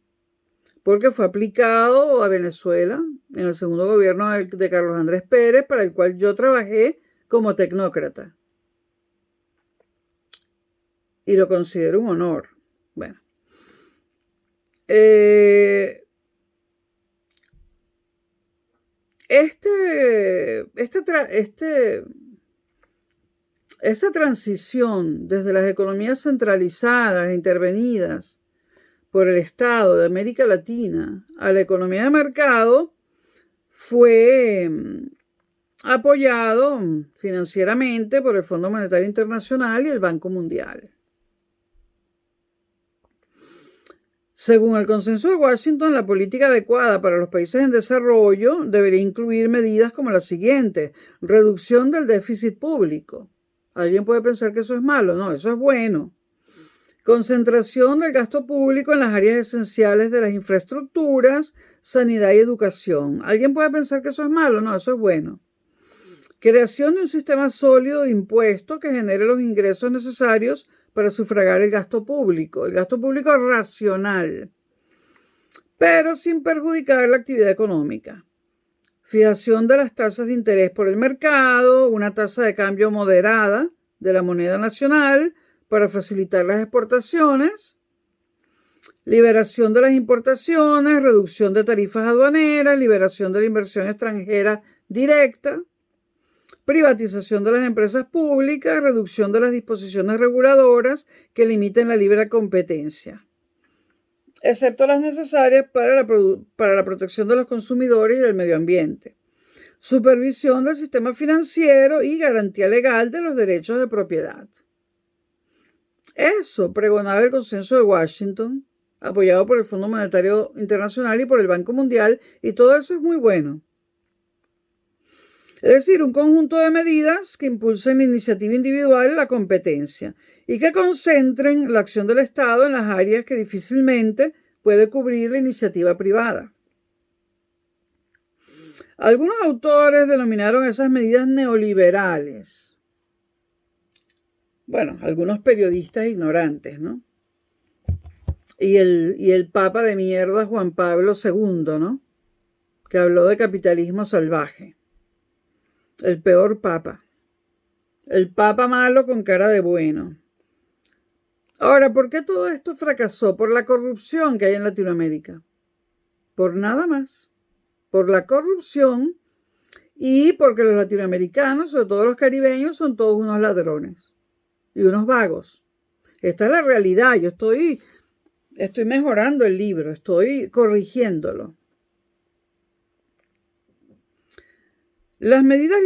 porque fue aplicado a Venezuela en el segundo gobierno de Carlos Andrés Pérez, para el cual yo trabajé como tecnócrata. Y lo considero un honor. Bueno. Esa transición desde las economías centralizadas e intervenidas por el Estado de América Latina a la economía de mercado fue apoyado financieramente por el Fondo Monetario Internacional y el Banco Mundial. Según el consenso de Washington, la política adecuada para los países en desarrollo debería incluir medidas como las siguientes: reducción del déficit público. ¿Alguien puede pensar que eso es malo? No, eso es bueno. Concentración del gasto público en las áreas esenciales de las infraestructuras, sanidad y educación. ¿Alguien puede pensar que eso es malo? No, eso es bueno. Creación de un sistema sólido de impuestos que genere los ingresos necesarios para sufragar el gasto público racional, pero sin perjudicar la actividad económica. Fijación de las tasas de interés por el mercado, una tasa de cambio moderada de la moneda nacional para facilitar las exportaciones, liberación de las importaciones, reducción de tarifas aduaneras, liberación de la inversión extranjera directa, privatización de las empresas públicas, reducción de las disposiciones reguladoras que limiten la libre competencia, excepto las necesarias para la protección de los consumidores y del medio ambiente, supervisión del sistema financiero y garantía legal de los derechos de propiedad. Eso pregonaba el Consenso de Washington, apoyado por el Fondo Monetario Internacional y por el Banco Mundial, y todo eso es muy bueno. Es decir, un conjunto de medidas que impulsen la iniciativa individual y la competencia y que concentren la acción del Estado en las áreas que difícilmente puede cubrir la iniciativa privada. Algunos autores denominaron esas medidas neoliberales. Bueno, algunos periodistas ignorantes, ¿no? Y el Papa de mierda, Juan Pablo II, ¿no? Que habló de capitalismo salvaje. El peor papa. El papa malo con cara de bueno. Ahora, ¿por qué todo esto fracasó? Por la corrupción que hay en Latinoamérica. Por nada más. Por la corrupción y porque los latinoamericanos, sobre todo los caribeños, son todos unos ladrones y unos vagos. Esta es la realidad. Yo estoy mejorando el libro, estoy corrigiéndolo. Las medidas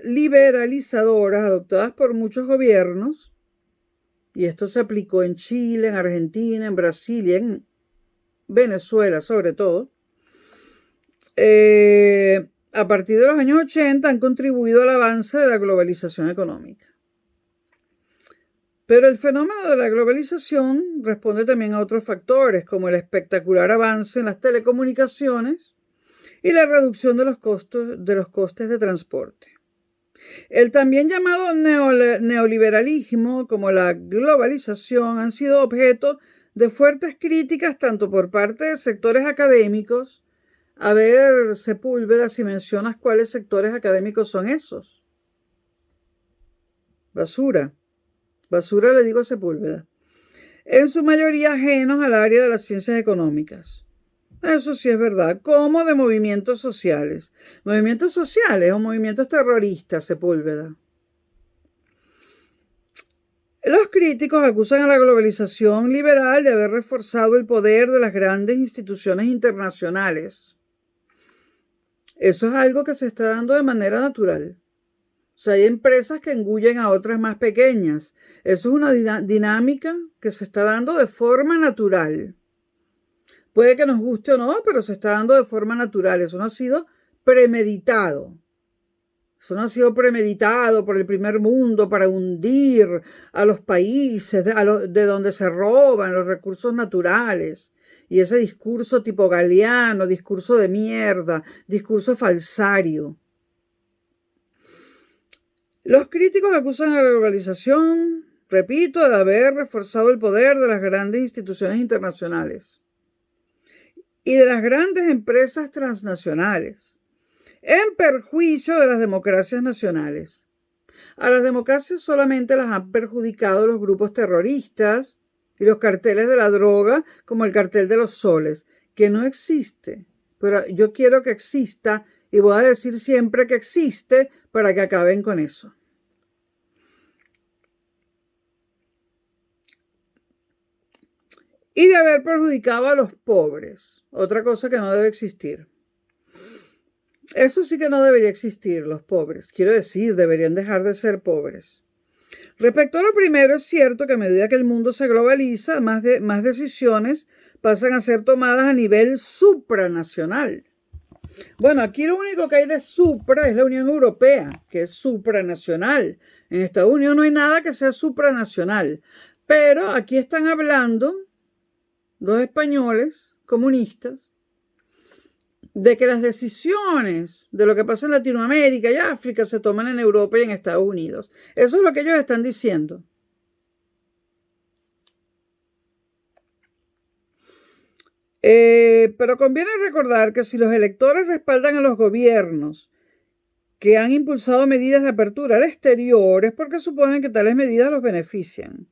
liberalizadoras adoptadas por muchos gobiernos, y esto se aplicó en Chile, en Argentina, en Brasil y en Venezuela sobre todo, a partir de los años 80 han contribuido al avance de la globalización económica. Pero el fenómeno de la globalización responde también a otros factores, como el espectacular avance en las telecomunicaciones y la reducción de los costes de transporte. El también llamado neoliberalismo, como la globalización, han sido objeto de fuertes críticas tanto por parte de sectores académicos. A ver, Sepúlveda, si mencionas cuáles sectores académicos son esos. Basura le digo a Sepúlveda. En su mayoría ajenos al área de las ciencias económicas. Eso sí es verdad, como de movimientos sociales. Movimientos sociales o movimientos terroristas, Sepúlveda. Los críticos acusan a la globalización liberal de haber reforzado el poder de las grandes instituciones internacionales. Eso es algo que se está dando de manera natural. O sea, hay empresas que engullen a otras más pequeñas. Eso es una dinámica que se está dando de forma natural. Puede que nos guste o no, pero se está dando de forma natural. Eso no ha sido premeditado. Eso no ha sido premeditado por el primer mundo para hundir a los países de donde se roban los recursos naturales. Y ese discurso tipo galeano, discurso de mierda, discurso falsario. Los críticos acusan a la globalización, repito, de haber reforzado el poder de las grandes instituciones internacionales y de las grandes empresas transnacionales, en perjuicio de las democracias nacionales. A las democracias solamente las han perjudicado los grupos terroristas y los carteles de la droga, como el cartel de los soles, que no existe, pero yo quiero que exista y voy a decir siempre que existe para que acaben con eso. Y de haber perjudicado a los pobres, otra cosa que no debe existir. Eso sí que no debería existir, los pobres. Quiero decir, deberían dejar de ser pobres. Respecto a lo primero, es cierto que a medida que el mundo se globaliza, más decisiones pasan a ser tomadas a nivel supranacional. Bueno, aquí lo único que hay de supra es la Unión Europea, que es supranacional. En Estados Unidos no hay nada que sea supranacional. Pero aquí están hablando dos españoles comunistas de que las decisiones de lo que pasa en Latinoamérica y África se toman en Europa y en Estados Unidos. Eso es lo que ellos están diciendo. Pero conviene recordar que si los electores respaldan a los gobiernos que han impulsado medidas de apertura al exterior es porque suponen que tales medidas los benefician.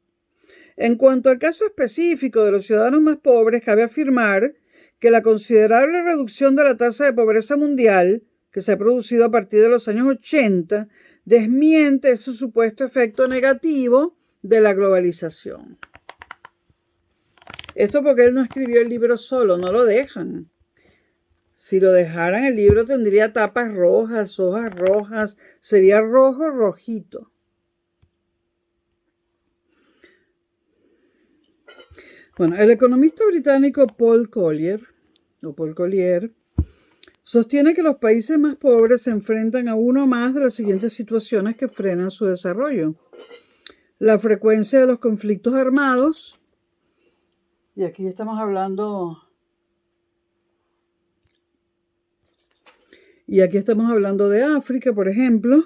En cuanto al caso específico de los ciudadanos más pobres, cabe afirmar que la considerable reducción de la tasa de pobreza mundial que se ha producido a partir de los años 80 desmiente ese supuesto efecto negativo de la globalización. Esto porque él no escribió el libro solo, no lo dejan. Si lo dejaran, el libro tendría tapas rojas, hojas rojas, sería rojo, rojito. Bueno, el economista británico Paul Collier sostiene que los países más pobres se enfrentan a uno más de las siguientes situaciones que frenan su desarrollo. La frecuencia de los conflictos armados, y aquí estamos hablando de África, por ejemplo.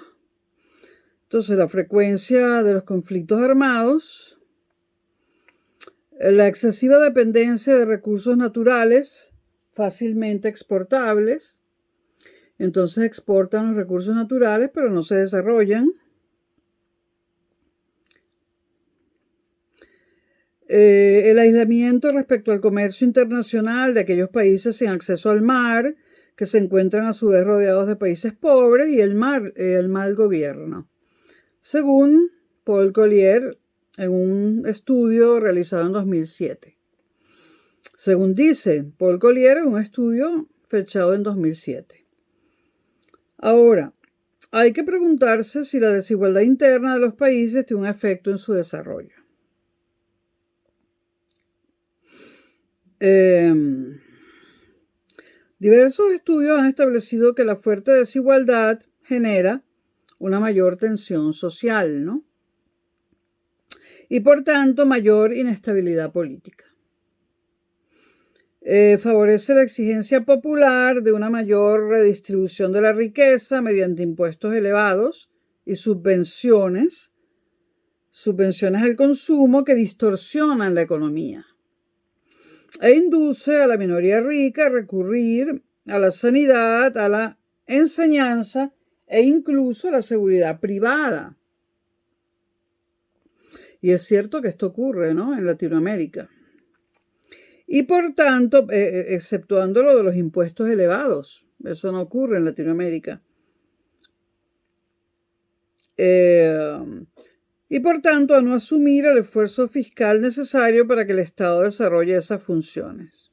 Entonces, la frecuencia de los conflictos armados, la excesiva dependencia de recursos naturales fácilmente exportables. Entonces exportan los recursos naturales, pero no se desarrollan. El aislamiento respecto al comercio internacional de aquellos países sin acceso al mar, que se encuentran a su vez rodeados de países pobres, y el mal gobierno. Según Paul Collier, en un estudio realizado en 2007. Según dice Paul Collier, un estudio fechado en 2007. Ahora, hay que preguntarse si la desigualdad interna de los países tiene un efecto en su desarrollo. Diversos estudios han establecido que la fuerte desigualdad genera una mayor tensión social, ¿no? Y por tanto, mayor inestabilidad política. Favorece la exigencia popular de una mayor redistribución de la riqueza mediante impuestos elevados y subvenciones al consumo que distorsionan la economía, e induce a la minoría rica a recurrir a la sanidad, a la enseñanza e incluso a la seguridad privada. Y es cierto que esto ocurre, ¿no?, en Latinoamérica. Y por tanto, exceptuando lo de los impuestos elevados, eso no ocurre en Latinoamérica. Y por tanto, a no asumir el esfuerzo fiscal necesario para que el Estado desarrolle esas funciones.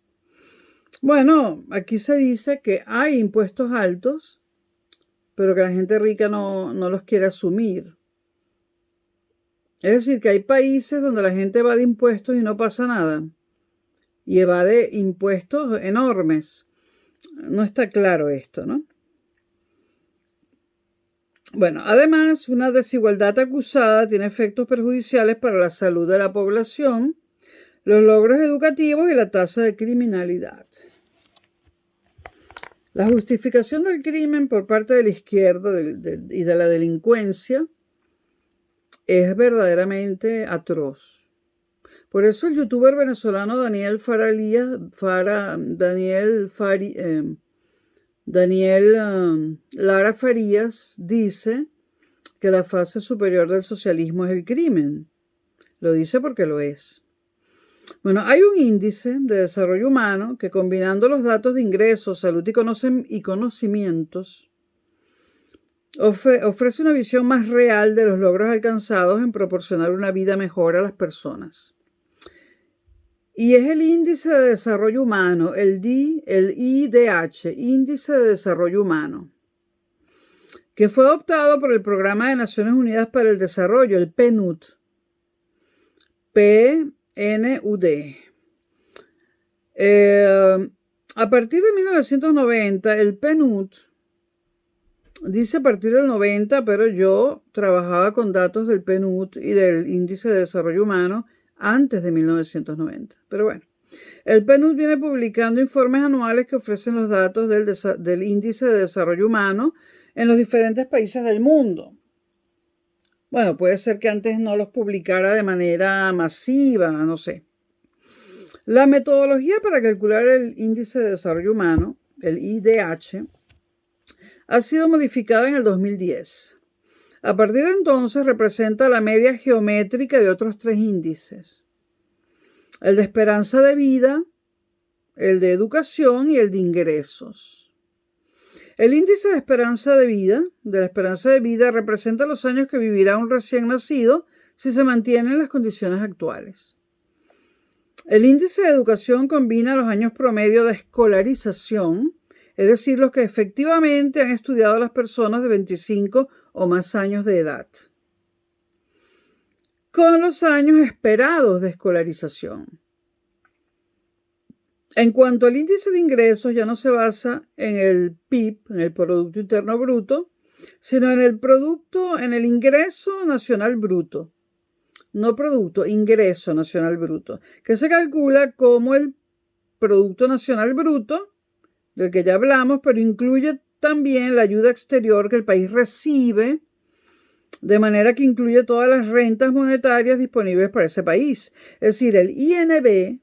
Bueno, aquí se dice que hay impuestos altos, pero que la gente rica no los quiere asumir. Es decir, que hay países donde la gente evade impuestos y no pasa nada. Y evade impuestos enormes. No está claro esto, ¿no? Bueno, además, una desigualdad acusada tiene efectos perjudiciales para la salud de la población, los logros educativos y la tasa de criminalidad. La justificación del crimen por parte de la izquierda y de la delincuencia es verdaderamente atroz. Por eso el youtuber venezolano Daniel Lara Farías dice que la fase superior del socialismo es el crimen. Lo dice porque lo es. Bueno, hay un índice de desarrollo humano que, combinando los datos de ingresos, salud y conocimientos, ofrece una visión más real de los logros alcanzados en proporcionar una vida mejor a las personas. Y es el índice de desarrollo humano, el IDH, Índice de Desarrollo Humano, que fue adoptado por el Programa de Naciones Unidas para el Desarrollo, el PNUD. PNUD. A partir de 1990, el PNUD, dice a partir del 90, pero yo trabajaba con datos del PNUD y del Índice de Desarrollo Humano antes de 1990. Pero bueno, El PNUD viene publicando informes anuales que ofrecen los datos del Índice de Desarrollo Humano en los diferentes países del mundo. Bueno, puede ser que antes no los publicara de manera masiva, no sé. La metodología para calcular el Índice de Desarrollo Humano, el IDH, ha sido modificada en el 2010. A partir de entonces representa la media geométrica de otros 3 índices: el de esperanza de vida, el de educación y el de ingresos. El índice de la esperanza de vida representa los años que vivirá un recién nacido si se mantienen las condiciones actuales. El índice de educación combina los años promedio de escolarización, es decir, los que efectivamente han estudiado las personas de 25 o más años de edad, con los años esperados de escolarización. En cuanto al índice de ingresos, ya no se basa en el PIB, en el Producto Interno Bruto, sino en el ingreso nacional bruto. No producto, ingreso nacional bruto, que se calcula como el Producto Nacional Bruto, del que ya hablamos, pero incluye también la ayuda exterior que el país recibe, de manera que incluye todas las rentas monetarias disponibles para ese país. Es decir, el INB,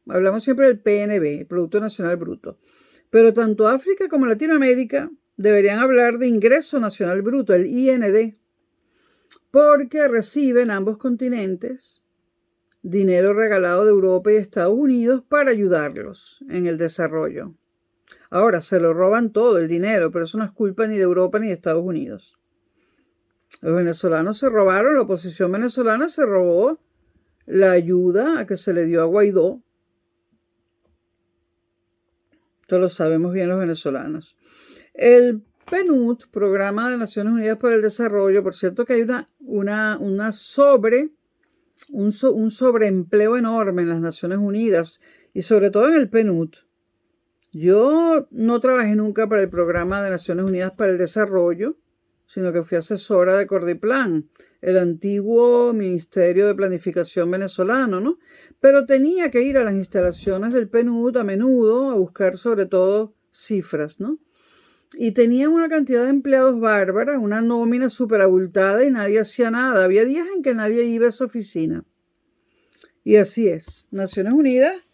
hablamos siempre del PNB, el Producto Nacional Bruto, pero tanto África como Latinoamérica deberían hablar de Ingreso Nacional Bruto, el IND, porque reciben ambos continentes dinero regalado de Europa y Estados Unidos para ayudarlos en el desarrollo. Ahora, se lo roban todo el dinero, pero eso no es culpa ni de Europa ni de Estados Unidos. Los venezolanos se robaron, la oposición venezolana se robó la ayuda a que se le dio a Guaidó. Esto lo sabemos bien los venezolanos. El PNUD, Programa de Naciones Unidas para el Desarrollo, por cierto que hay un sobreempleo enorme en las Naciones Unidas y sobre todo en el PNUD. Yo no trabajé nunca para el Programa de Naciones Unidas para el Desarrollo, sino que fui asesora de Cordiplan, el antiguo Ministerio de Planificación venezolano, ¿no? Pero tenía que ir a las instalaciones del PNUD a menudo a buscar sobre todo cifras, ¿no? Y tenían una cantidad de empleados bárbara, una nómina súper abultada y nadie hacía nada. Había días en que nadie iba a esa oficina. Y así es. Naciones Unidas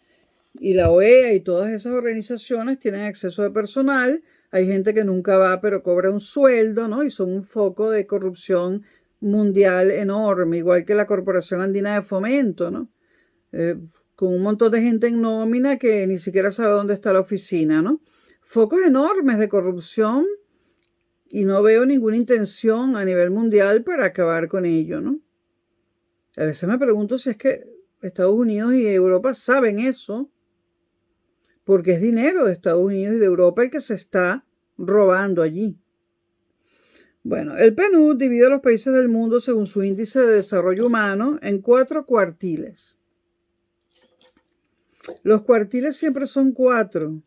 y la OEA y todas esas organizaciones tienen exceso de personal. Hay gente que nunca va, pero cobra un sueldo, ¿no? Y son un foco de corrupción mundial enorme, igual que la Corporación Andina de Fomento, ¿no? Con un montón de gente en nómina que ni siquiera sabe dónde está la oficina, ¿no? Focos enormes de corrupción y no veo ninguna intención a nivel mundial para acabar con ello, ¿no? A veces me pregunto si es que Estados Unidos y Europa saben eso, porque es dinero de Estados Unidos y de Europa el que se está robando allí. Bueno, el PNUD divide a los países del mundo según su índice de desarrollo humano en 4 cuartiles. Los cuartiles siempre son 4,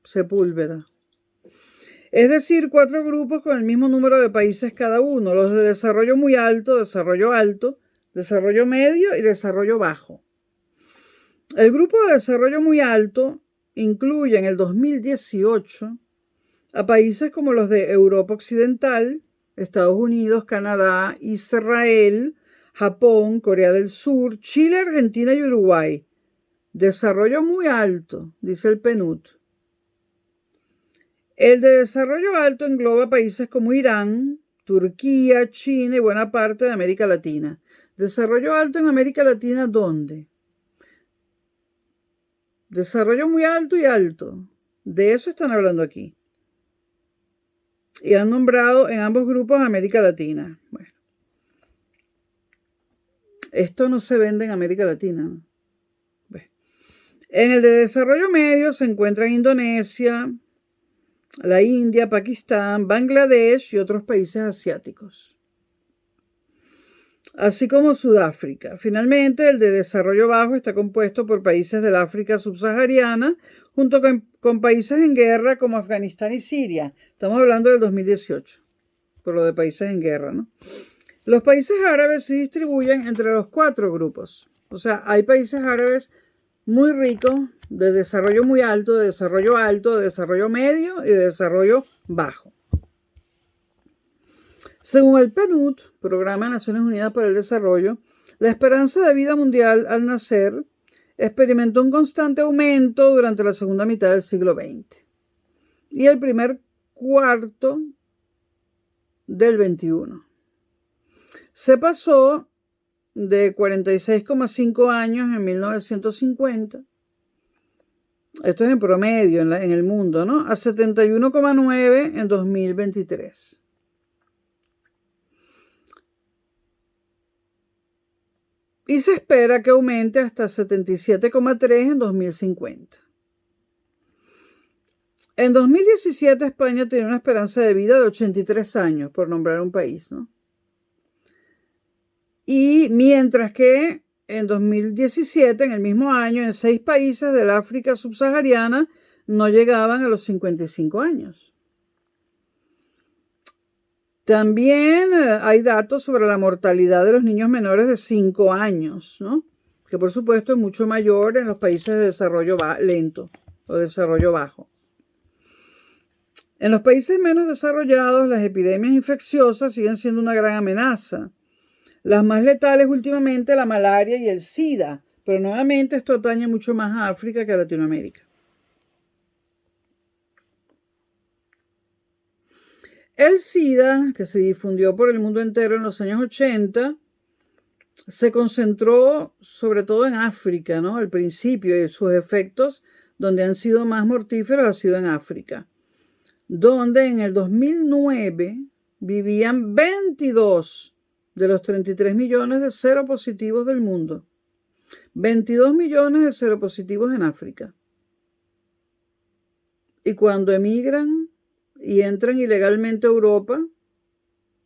Sepúlveda. Es decir, 4 grupos con el mismo número de países cada uno, los de desarrollo muy alto, desarrollo medio y desarrollo bajo. El grupo de desarrollo muy alto incluye en el 2018 a países como los de Europa Occidental, Estados Unidos, Canadá, Israel, Japón, Corea del Sur, Chile, Argentina y Uruguay. Desarrollo muy alto, dice el PNUD. El de desarrollo alto engloba países como Irán, Turquía, China y buena parte de América Latina. ¿Desarrollo alto en América Latina dónde? Desarrollo muy alto y alto. De eso están hablando aquí. Y han nombrado en ambos grupos a América Latina. Bueno. Esto no se vende en América Latina. Bueno. En el de desarrollo medio se encuentran Indonesia, la India, Pakistán, Bangladesh y otros países asiáticos, así como Sudáfrica. Finalmente, el de desarrollo bajo está compuesto por países del África subsahariana, junto con países en guerra como Afganistán y Siria. Estamos hablando del 2018, por lo de países en guerra, ¿no? Los países árabes se distribuyen entre los 4 grupos. O sea, hay países árabes muy rico, de desarrollo muy alto, de desarrollo medio y de desarrollo bajo. Según el PNUD, Programa de Naciones Unidas para el Desarrollo, la esperanza de vida mundial al nacer experimentó un constante aumento durante la segunda mitad del siglo XX y el primer cuarto del XXI. Se pasó de 46,5 años en 1950, esto es en promedio en el mundo, ¿no?, a 71,9 en 2023. Y se espera que aumente hasta 77,3 en 2050. En 2017 España tenía una esperanza de vida de 83 años, por nombrar un país, ¿no? Y mientras que en 2017, en el mismo año, en 6 países del África subsahariana no llegaban a los 55 años. También hay datos sobre la mortalidad de los niños menores de 5 años, ¿no?, que por supuesto es mucho mayor en los países de desarrollo lento o desarrollo bajo. En los países menos desarrollados, las epidemias infecciosas siguen siendo una gran amenaza. Las más letales últimamente, la malaria y el SIDA, pero nuevamente esto atañe mucho más a África que a Latinoamérica. El SIDA, que se difundió por el mundo entero en los años 80, se concentró sobre todo en África, ¿no?, al principio, y sus efectos donde han sido más mortíferos ha sido en África, donde en el 2009 vivían 22 de los 33 millones de seropositivos del mundo. 22 millones de seropositivos en África. Y cuando emigran y entran ilegalmente a Europa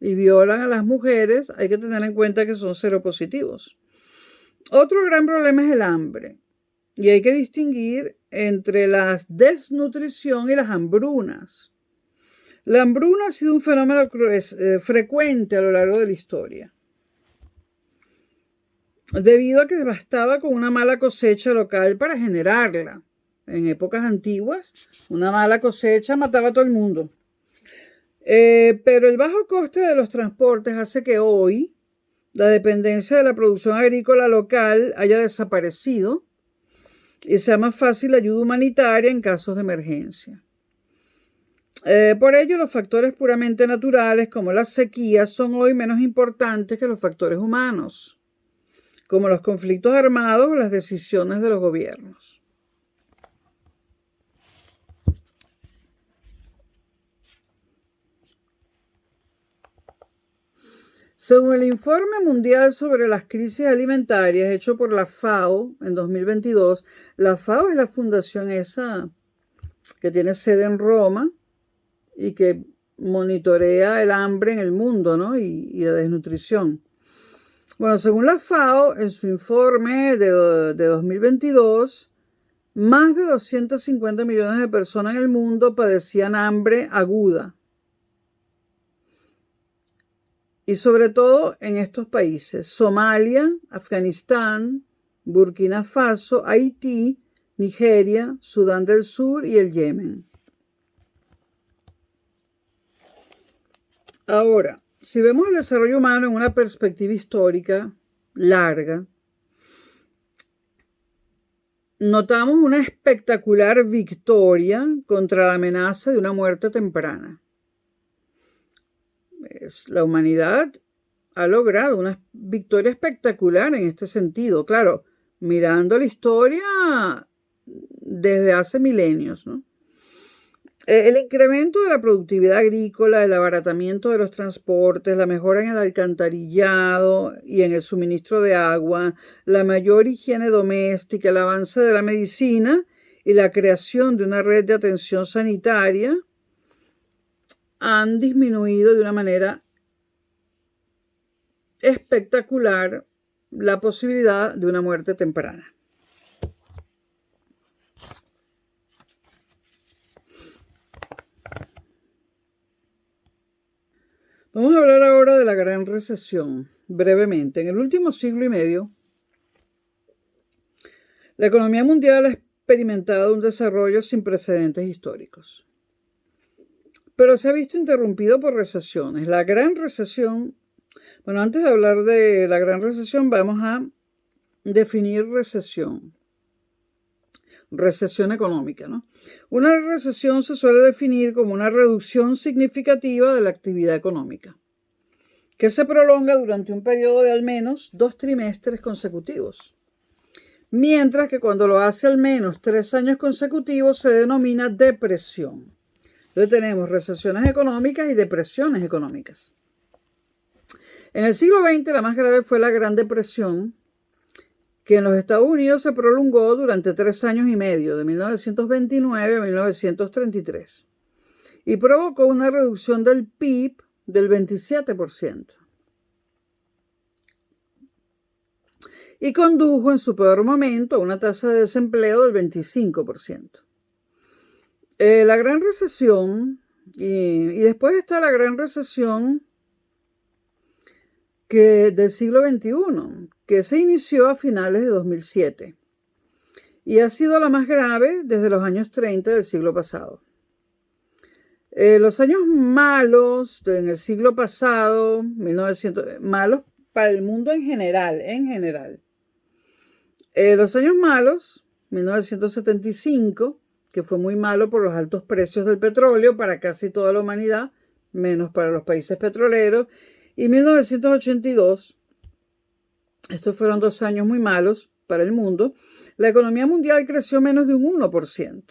y violan a las mujeres, hay que tener en cuenta que son seropositivos. Otro gran problema es el hambre. Y hay que distinguir entre la desnutrición y las hambrunas. La hambruna ha sido un fenómeno frecuente a lo largo de la historia, debido a que bastaba con una mala cosecha local para generarla. En épocas antiguas, una mala cosecha mataba a todo el mundo. Pero el bajo coste de los transportes hace que hoy la dependencia de la producción agrícola local haya desaparecido y sea más fácil la ayuda humanitaria en casos de emergencia. Por ello, los factores puramente naturales, como las sequías, son hoy menos importantes que los factores humanos, como los conflictos armados o las decisiones de los gobiernos. Según el Informe Mundial sobre las Crisis Alimentarias hecho por la FAO en 2022, la FAO es la fundación esa que tiene sede en Roma y que monitorea el hambre en el mundo, ¿no?, y la desnutrición. Bueno, según la FAO, en su informe de 2022, más de 250 millones de personas en el mundo padecían hambre aguda. Y sobre todo en estos países: Somalia, Afganistán, Burkina Faso, Haití, Nigeria, Sudán del Sur y el Yemen. Ahora, si vemos el desarrollo humano en una perspectiva histórica larga, notamos una espectacular victoria contra la amenaza de una muerte temprana. La humanidad ha logrado una victoria espectacular en este sentido, claro, mirando la historia desde hace milenios, ¿no? El incremento de la productividad agrícola, el abaratamiento de los transportes, la mejora en el alcantarillado y en el suministro de agua, la mayor higiene doméstica, el avance de la medicina y la creación de una red de atención sanitaria han disminuido de una manera espectacular la posibilidad de una muerte temprana. Vamos a hablar ahora de la Gran Recesión, brevemente. En el último siglo y medio, La economía mundial ha experimentado un desarrollo sin precedentes históricos, pero se ha visto interrumpido por recesiones. La gran recesión, bueno, antes de hablar de la gran recesión, vamos a definir recesión. Recesión económica, ¿no? Una recesión se suele definir como una reducción significativa de la actividad económica, que se prolonga durante un periodo de al menos 2 trimestres consecutivos, mientras que cuando lo hace al menos 3 años consecutivos se denomina depresión. Entonces tenemos recesiones económicas y depresiones económicas. En el siglo XX la más grave fue la Gran Depresión, que en los Estados Unidos se prolongó durante 3 años y medio, de 1929 a 1933, y provocó una reducción del PIB del 27%. Y condujo en su peor momento a una tasa de desempleo del 25%. La Gran Recesión, y después está la Gran Recesión del siglo XXI, que se inició a finales de 2007 y ha sido la más grave desde los años 30 del siglo pasado. Los años malos en el siglo pasado, malos para el mundo en general. Los años malos, 1975, que fue muy malo por los altos precios del petróleo para casi toda la humanidad, menos para los países petroleros, y 1982, estos fueron 2 años muy malos para el mundo. La economía mundial creció menos de un 1%.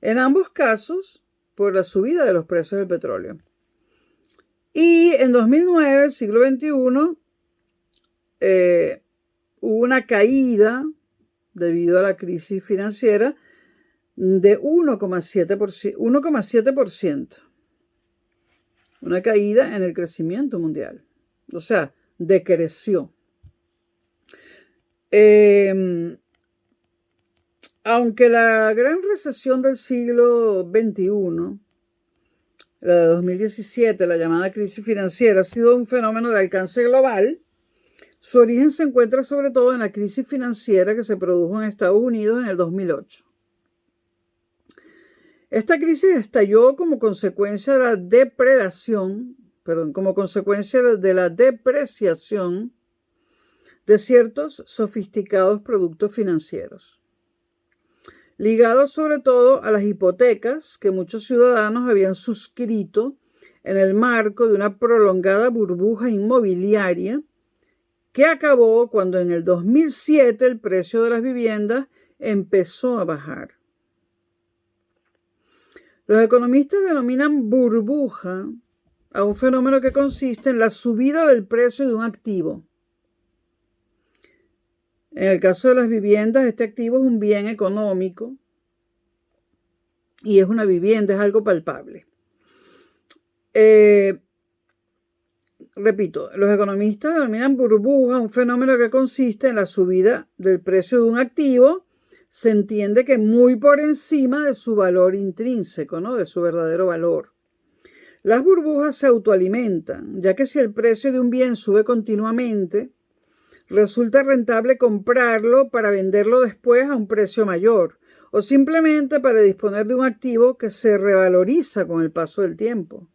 En ambos casos, por la subida de los precios del petróleo. Y en 2009, el siglo XXI, hubo una caída debido a la crisis financiera de 1,7%. Una caída en el crecimiento mundial. O sea, decreció. Aunque la gran recesión del siglo XXI, la de 2017, la llamada crisis financiera, ha sido un fenómeno de alcance global, su origen se encuentra sobre todo en la crisis financiera que se produjo en Estados Unidos en el 2008. Esta crisis estalló como consecuencia de la depreciación de ciertos sofisticados productos financieros, ligados sobre todo a las hipotecas que muchos ciudadanos habían suscrito en el marco de una prolongada burbuja inmobiliaria que acabó cuando en el 2007 el precio de las viviendas empezó a bajar. Los economistas denominan burbuja a un fenómeno que consiste en la subida del precio de un activo. En el caso de las viviendas, este activo es un bien económico y es una vivienda, es algo palpable. Repito, los economistas denominan burbuja un fenómeno que consiste en la subida del precio de un activo, se entiende que muy por encima de su valor intrínseco, ¿no? De su verdadero valor. Las burbujas se autoalimentan, ya que si el precio de un bien sube continuamente, resulta rentable comprarlo para venderlo después a un precio mayor, o simplemente para disponer de un activo que se revaloriza con el paso del tiempo.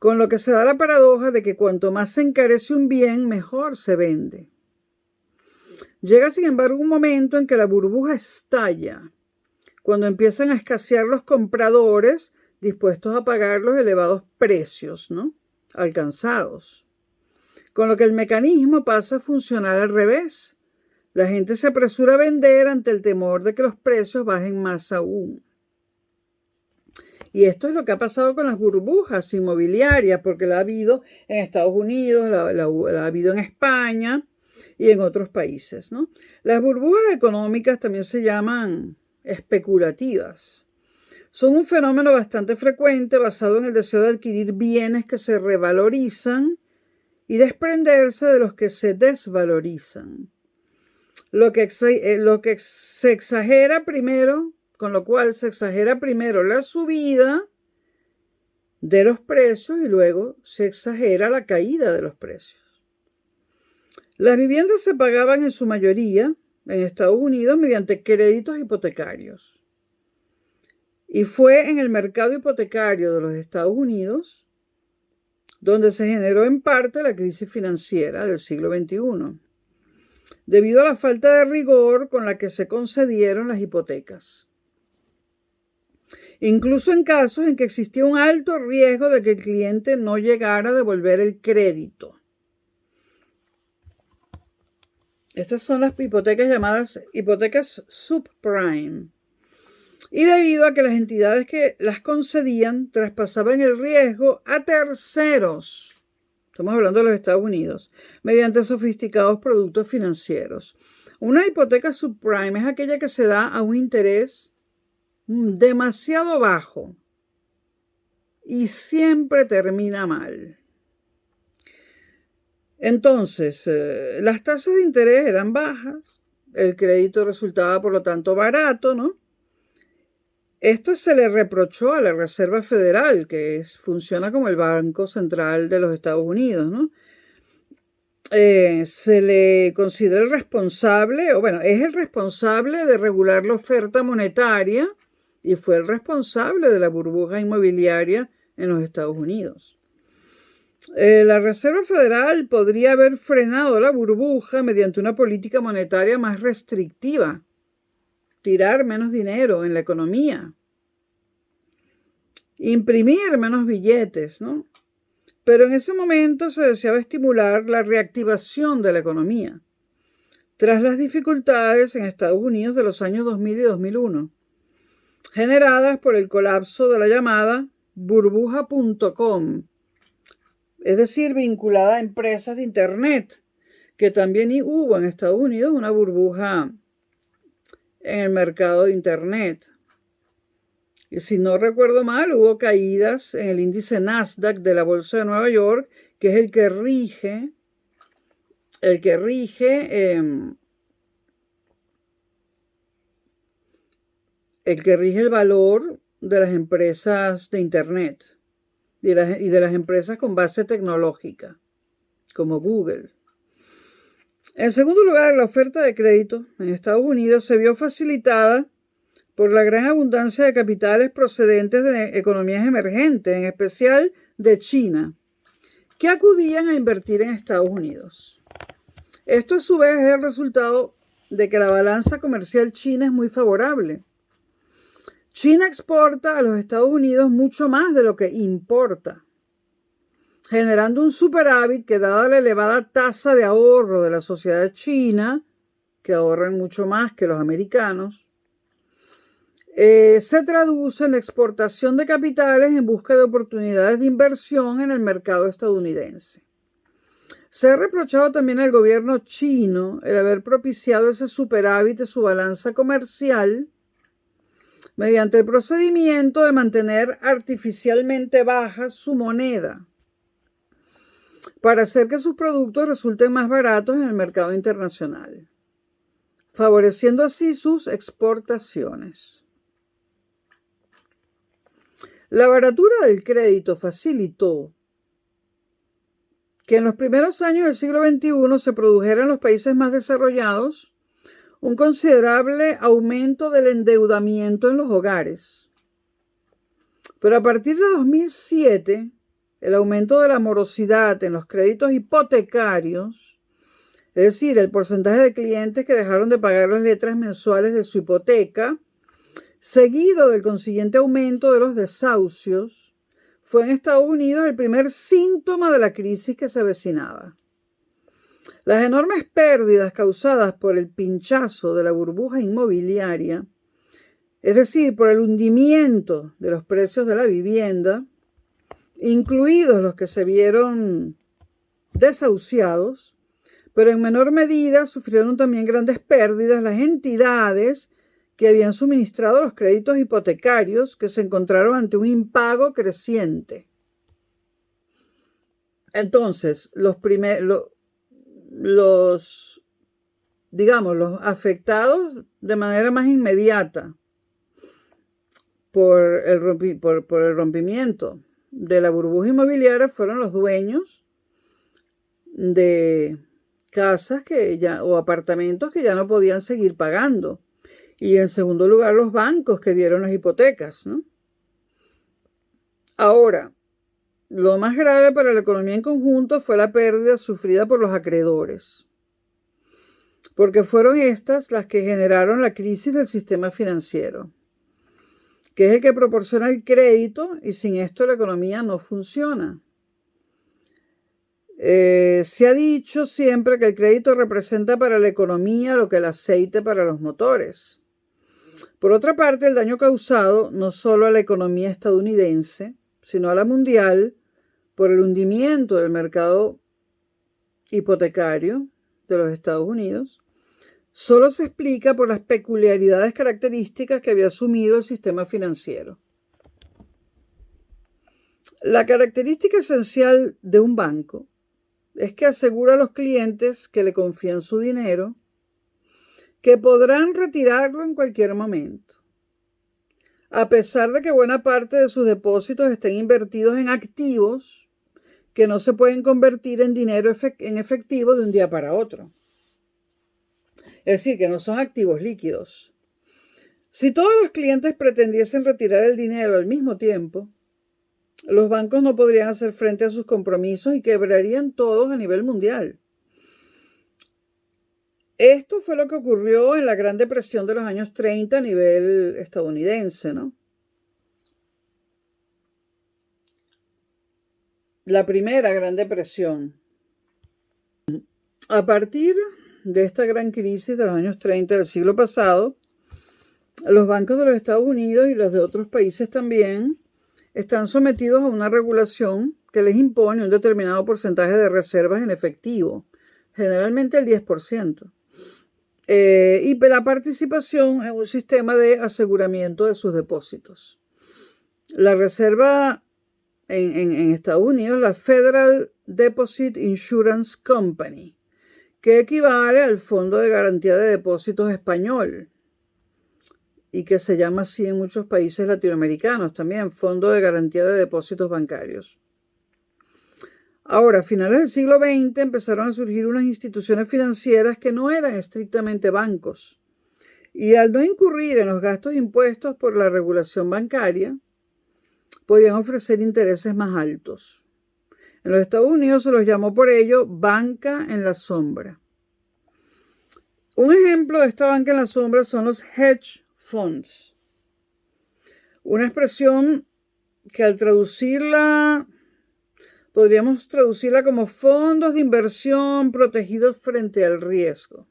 Con lo que se da la paradoja de que cuanto más se encarece un bien, mejor se vende. Llega, sin embargo, un momento en que la burbuja estalla, cuando empiezan a escasear los compradores dispuestos a pagar los elevados precios, ¿no?, alcanzados. Con lo que el mecanismo pasa a funcionar al revés. La gente se apresura a vender ante el temor de que los precios bajen más aún. Y esto es lo que ha pasado con las burbujas inmobiliarias, porque la ha habido en Estados Unidos, la ha habido en España y en otros países, ¿no? Las burbujas económicas también se llaman especulativas. Son un fenómeno bastante frecuente basado en el deseo de adquirir bienes que se revalorizan y desprenderse de los que se desvalorizan. Lo que se exagera primero, con lo cual se exagera primero la subida de los precios y luego se exagera la caída de los precios. Las viviendas se pagaban en su mayoría en Estados Unidos mediante créditos hipotecarios. Y fue en el mercado hipotecario de los Estados Unidos donde se generó en parte la crisis financiera del siglo XXI, debido a la falta de rigor con la que se concedieron las hipotecas. Incluso en casos en que existía un alto riesgo de que el cliente no llegara a devolver el crédito. Estas son las hipotecas llamadas hipotecas subprime. Y debido a que las entidades que las concedían traspasaban el riesgo a terceros, estamos hablando de los Estados Unidos, mediante sofisticados productos financieros. Una hipoteca subprime es aquella que se da a un interés demasiado bajo y siempre termina mal. Entonces, las tasas de interés eran bajas, el crédito resultaba por lo tanto barato, ¿no? Esto se le reprochó a la Reserva Federal, que funciona como el Banco Central de los Estados Unidos, ¿no? Se le considera el responsable, es el responsable de regular la oferta monetaria y fue el responsable de la burbuja inmobiliaria en los Estados Unidos. La Reserva Federal podría haber frenado la burbuja mediante una política monetaria más restrictiva, tirar menos dinero en la economía, imprimir menos billetes, ¿no? Pero en ese momento se deseaba estimular la reactivación de la economía, tras las dificultades en Estados Unidos de los años 2000 y 2001, generadas por el colapso de la llamada burbuja.com, es decir, vinculada a empresas de Internet, que también hubo en Estados Unidos una burbuja en el mercado de Internet. Y si no recuerdo mal, hubo caídas en el índice Nasdaq de la Bolsa de Nueva York, que es el que rige el valor de las empresas de Internet y de las empresas con base tecnológica, como Google. En segundo lugar, la oferta de crédito en Estados Unidos se vio facilitada por la gran abundancia de capitales procedentes de economías emergentes, en especial de China, que acudían a invertir en Estados Unidos. Esto a su vez es el resultado de que la balanza comercial china es muy favorable. China exporta a los Estados Unidos mucho más de lo que importa, generando un superávit que, dada la elevada tasa de ahorro de la sociedad china, que ahorran mucho más que los americanos, se traduce en la exportación de capitales en busca de oportunidades de inversión en el mercado estadounidense. Se ha reprochado también al gobierno chino el haber propiciado ese superávit de su balanza comercial mediante el procedimiento de mantener artificialmente baja su moneda para hacer que sus productos resulten más baratos en el mercado internacional, favoreciendo así sus exportaciones. La baratura del crédito facilitó que en los primeros años del siglo XXI se produjera en los países más desarrollados un considerable aumento del endeudamiento en los hogares. Pero a partir de 2007, el aumento de la morosidad en los créditos hipotecarios, es decir, el porcentaje de clientes que dejaron de pagar las letras mensuales de su hipoteca, seguido del consiguiente aumento de los desahucios, fue en Estados Unidos el primer síntoma de la crisis que se avecinaba. Las enormes pérdidas causadas por el pinchazo de la burbuja inmobiliaria, es decir, por el hundimiento de los precios de la vivienda, incluidos los que se vieron desahuciados, pero en menor medida sufrieron también grandes pérdidas las entidades que habían suministrado los créditos hipotecarios, que se encontraron ante un impago creciente. Entonces, los afectados de manera más inmediata por el rompimiento de la burbuja inmobiliaria fueron los dueños de casas o apartamentos que ya no podían seguir pagando. Y en segundo lugar, los bancos que dieron las hipotecas, ¿no? Ahora, lo más grave para la economía en conjunto fue la pérdida sufrida por los acreedores, porque fueron estas las que generaron la crisis del sistema financiero, que es el que proporciona el crédito, y sin esto la economía no funciona. Se ha dicho siempre que el crédito representa para la economía lo que el aceite para los motores. Por otra parte, el daño causado no solo a la economía estadounidense, sino a la mundial, por el hundimiento del mercado hipotecario de los Estados Unidos, solo se explica por las peculiaridades características que había asumido el sistema financiero. La característica esencial de un banco es que asegura a los clientes que le confían su dinero que podrán retirarlo en cualquier momento, a pesar de que buena parte de sus depósitos estén invertidos en activos que no se pueden convertir en dinero en efectivo de un día para otro. Es decir, que no son activos líquidos. Si todos los clientes pretendiesen retirar el dinero al mismo tiempo, los bancos no podrían hacer frente a sus compromisos y quebrarían todos a nivel mundial. Esto fue lo que ocurrió en la Gran Depresión de los años 30 a nivel estadounidense, ¿no? La primera Gran Depresión. A partir de esta gran crisis de los años 30 del siglo pasado, los bancos de los Estados Unidos y los de otros países también están sometidos a una regulación que les impone un determinado porcentaje de reservas en efectivo, generalmente el 10%, y la participación en un sistema de aseguramiento de sus depósitos. La reserva en Estados Unidos, la Federal Deposit Insurance Company, que equivale al Fondo de Garantía de Depósitos español, y que se llama así en muchos países latinoamericanos también, Fondo de Garantía de Depósitos Bancarios. Ahora, a finales del siglo XX empezaron a surgir unas instituciones financieras que no eran estrictamente bancos, y al no incurrir en los gastos impuestos por la regulación bancaria, podían ofrecer intereses más altos. En los Estados Unidos se los llamó por ello banca en la sombra. Un ejemplo de esta banca en la sombra son los hedge funds, una expresión que al traducirla, podríamos traducirla como fondos de inversión protegidos frente al riesgo.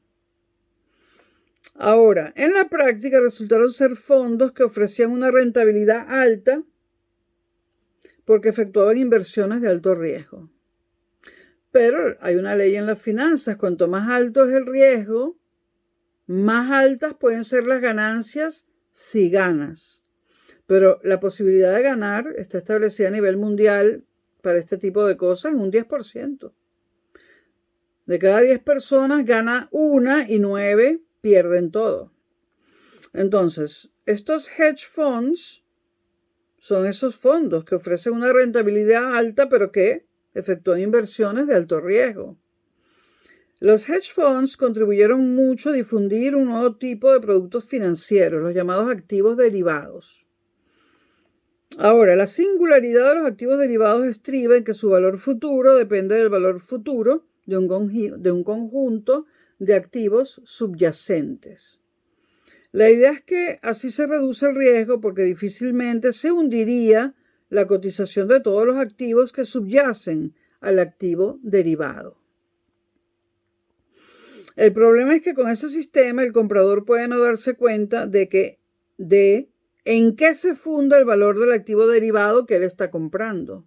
Ahora, en la práctica resultaron ser fondos que ofrecían una rentabilidad alta porque efectuaban inversiones de alto riesgo. Pero hay una ley en las finanzas: cuanto más alto es el riesgo, más altas pueden ser las ganancias si ganas. Pero la posibilidad de ganar está establecida a nivel mundial para este tipo de cosas en un 10%. De cada 10 personas gana una y 9 pierden todo. Entonces, estos hedge funds son esos fondos que ofrecen una rentabilidad alta, pero que efectúan inversiones de alto riesgo. Los hedge funds contribuyeron mucho a difundir un nuevo tipo de productos financieros, los llamados activos derivados. Ahora, la singularidad de los activos derivados estriba en que su valor futuro depende del valor futuro de un conjunto de activos subyacentes. La idea es que así se reduce el riesgo porque difícilmente se hundiría la cotización de todos los activos que subyacen al activo derivado. El problema es que con ese sistema el comprador puede no darse cuenta de en qué se funda el valor del activo derivado que él está comprando.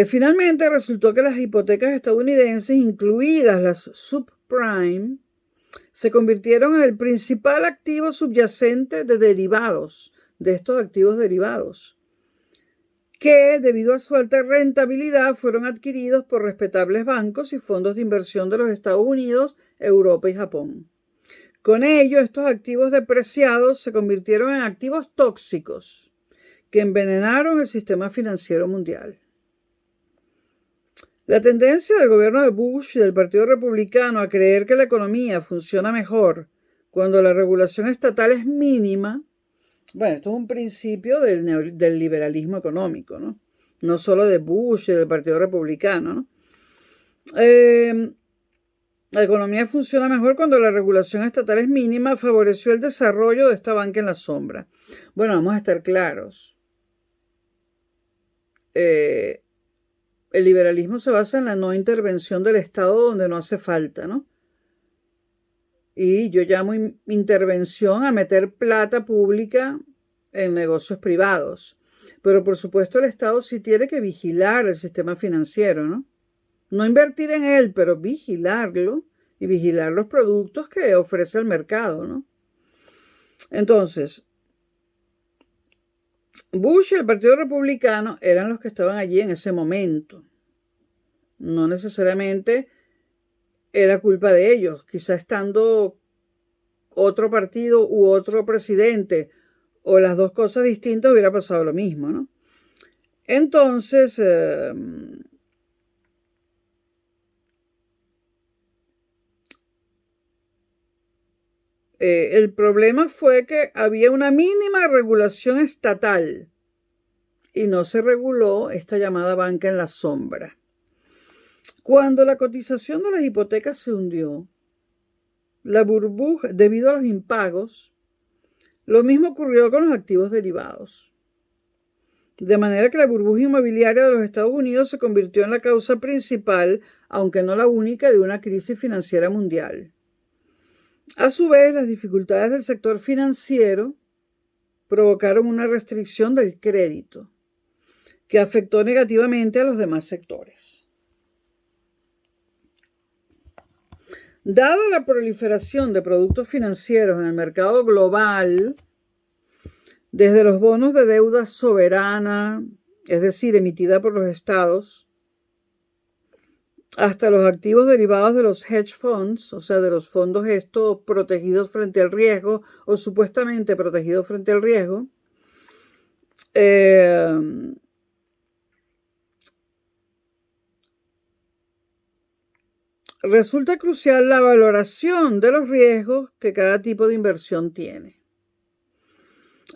Finalmente resultó que las hipotecas estadounidenses, incluidas las subprime, se convirtieron en el principal activo subyacente de derivados, de estos activos derivados, que debido a su alta rentabilidad fueron adquiridos por respetables bancos y fondos de inversión de los Estados Unidos, Europa y Japón. Con ello, estos activos depreciados se convirtieron en activos tóxicos que envenenaron el sistema financiero mundial. La tendencia del gobierno de Bush y del Partido Republicano a creer que la economía funciona mejor cuando la regulación estatal es mínima, bueno, esto es un principio del liberalismo económico, ¿no? No solo de Bush y del Partido Republicano, ¿no? La economía funciona mejor cuando la regulación estatal es mínima, favoreció el desarrollo de esta banca en la sombra. Bueno, vamos a estar claros. El liberalismo se basa en la no intervención del Estado donde no hace falta, ¿no? Y yo llamo intervención a meter plata pública en negocios privados. Pero por supuesto el Estado sí tiene que vigilar el sistema financiero, ¿no? No invertir en él, pero vigilarlo y vigilar los productos que ofrece el mercado, ¿no? Entonces, Bush y el Partido Republicano eran los que estaban allí en ese momento. No necesariamente era culpa de ellos. Quizá estando otro partido u otro presidente o las dos cosas distintas hubiera pasado lo mismo, ¿no? Entonces, el problema fue que había una mínima regulación estatal y no se reguló esta llamada banca en la sombra. Cuando la cotización de las hipotecas se hundió, la burbuja, debido a los impagos, lo mismo ocurrió con los activos derivados. De manera que la burbuja inmobiliaria de los Estados Unidos se convirtió en la causa principal, aunque no la única, de una crisis financiera mundial. A su vez, las dificultades del sector financiero provocaron una restricción del crédito, que afectó negativamente a los demás sectores. Dada la proliferación de productos financieros en el mercado global, desde los bonos de deuda soberana, es decir, emitida por los estados, hasta los activos derivados de los hedge funds, o sea, de los fondos estos protegidos frente al riesgo o supuestamente protegidos frente al riesgo, resulta crucial la valoración de los riesgos que cada tipo de inversión tiene.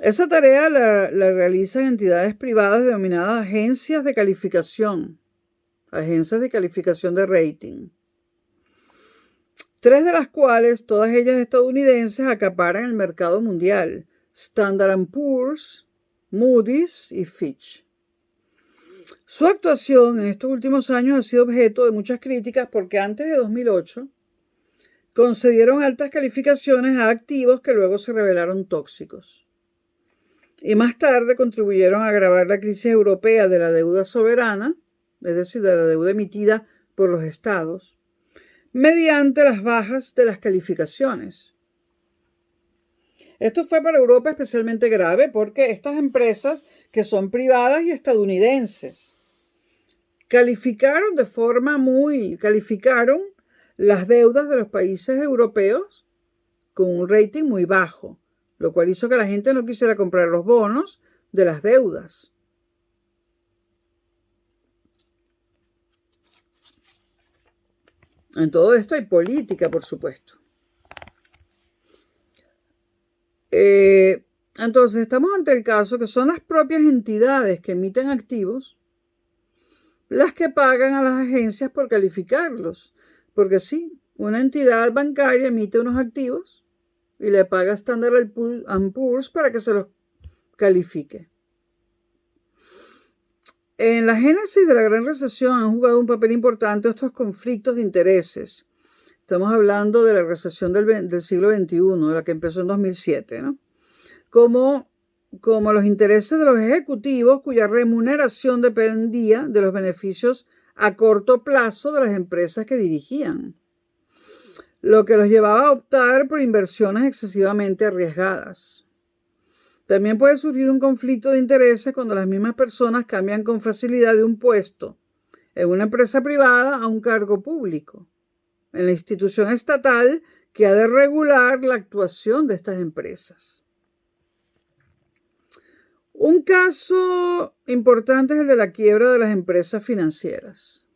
Esa tarea la realizan entidades privadas denominadas agencias de calificación de rating. 3 de las cuales, todas ellas estadounidenses, acaparan el mercado mundial: Standard & Poor's, Moody's y Fitch. Su actuación en estos últimos años ha sido objeto de muchas críticas porque antes de 2008 concedieron altas calificaciones a activos que luego se revelaron tóxicos. Y más tarde contribuyeron a agravar la crisis europea de la deuda soberana, es decir, de la deuda emitida por los estados, mediante las bajas de las calificaciones. Esto fue para Europa especialmente grave porque estas empresas, que son privadas y estadounidenses, calificaron las deudas de los países europeos con un rating muy bajo, lo cual hizo que la gente no quisiera comprar los bonos de las deudas. En todo esto hay política, por supuesto. Entonces, estamos ante el caso que son las propias entidades que emiten activos las que pagan a las agencias por calificarlos. Porque sí, una entidad bancaria emite unos activos y le paga a Standard & Poor's para que se los califique. En la génesis de la Gran Recesión han jugado un papel importante estos conflictos de intereses. Estamos hablando de la recesión del siglo XXI, de la que empezó en 2007, ¿no? Como los intereses de los ejecutivos cuya remuneración dependía de los beneficios a corto plazo de las empresas que dirigían, lo que los llevaba a optar por inversiones excesivamente arriesgadas. También puede surgir un conflicto de intereses cuando las mismas personas cambian con facilidad de un puesto en una empresa privada a un cargo público en la institución estatal que ha de regular la actuación de estas empresas. Un caso importante es el de la quiebra de las empresas financieras.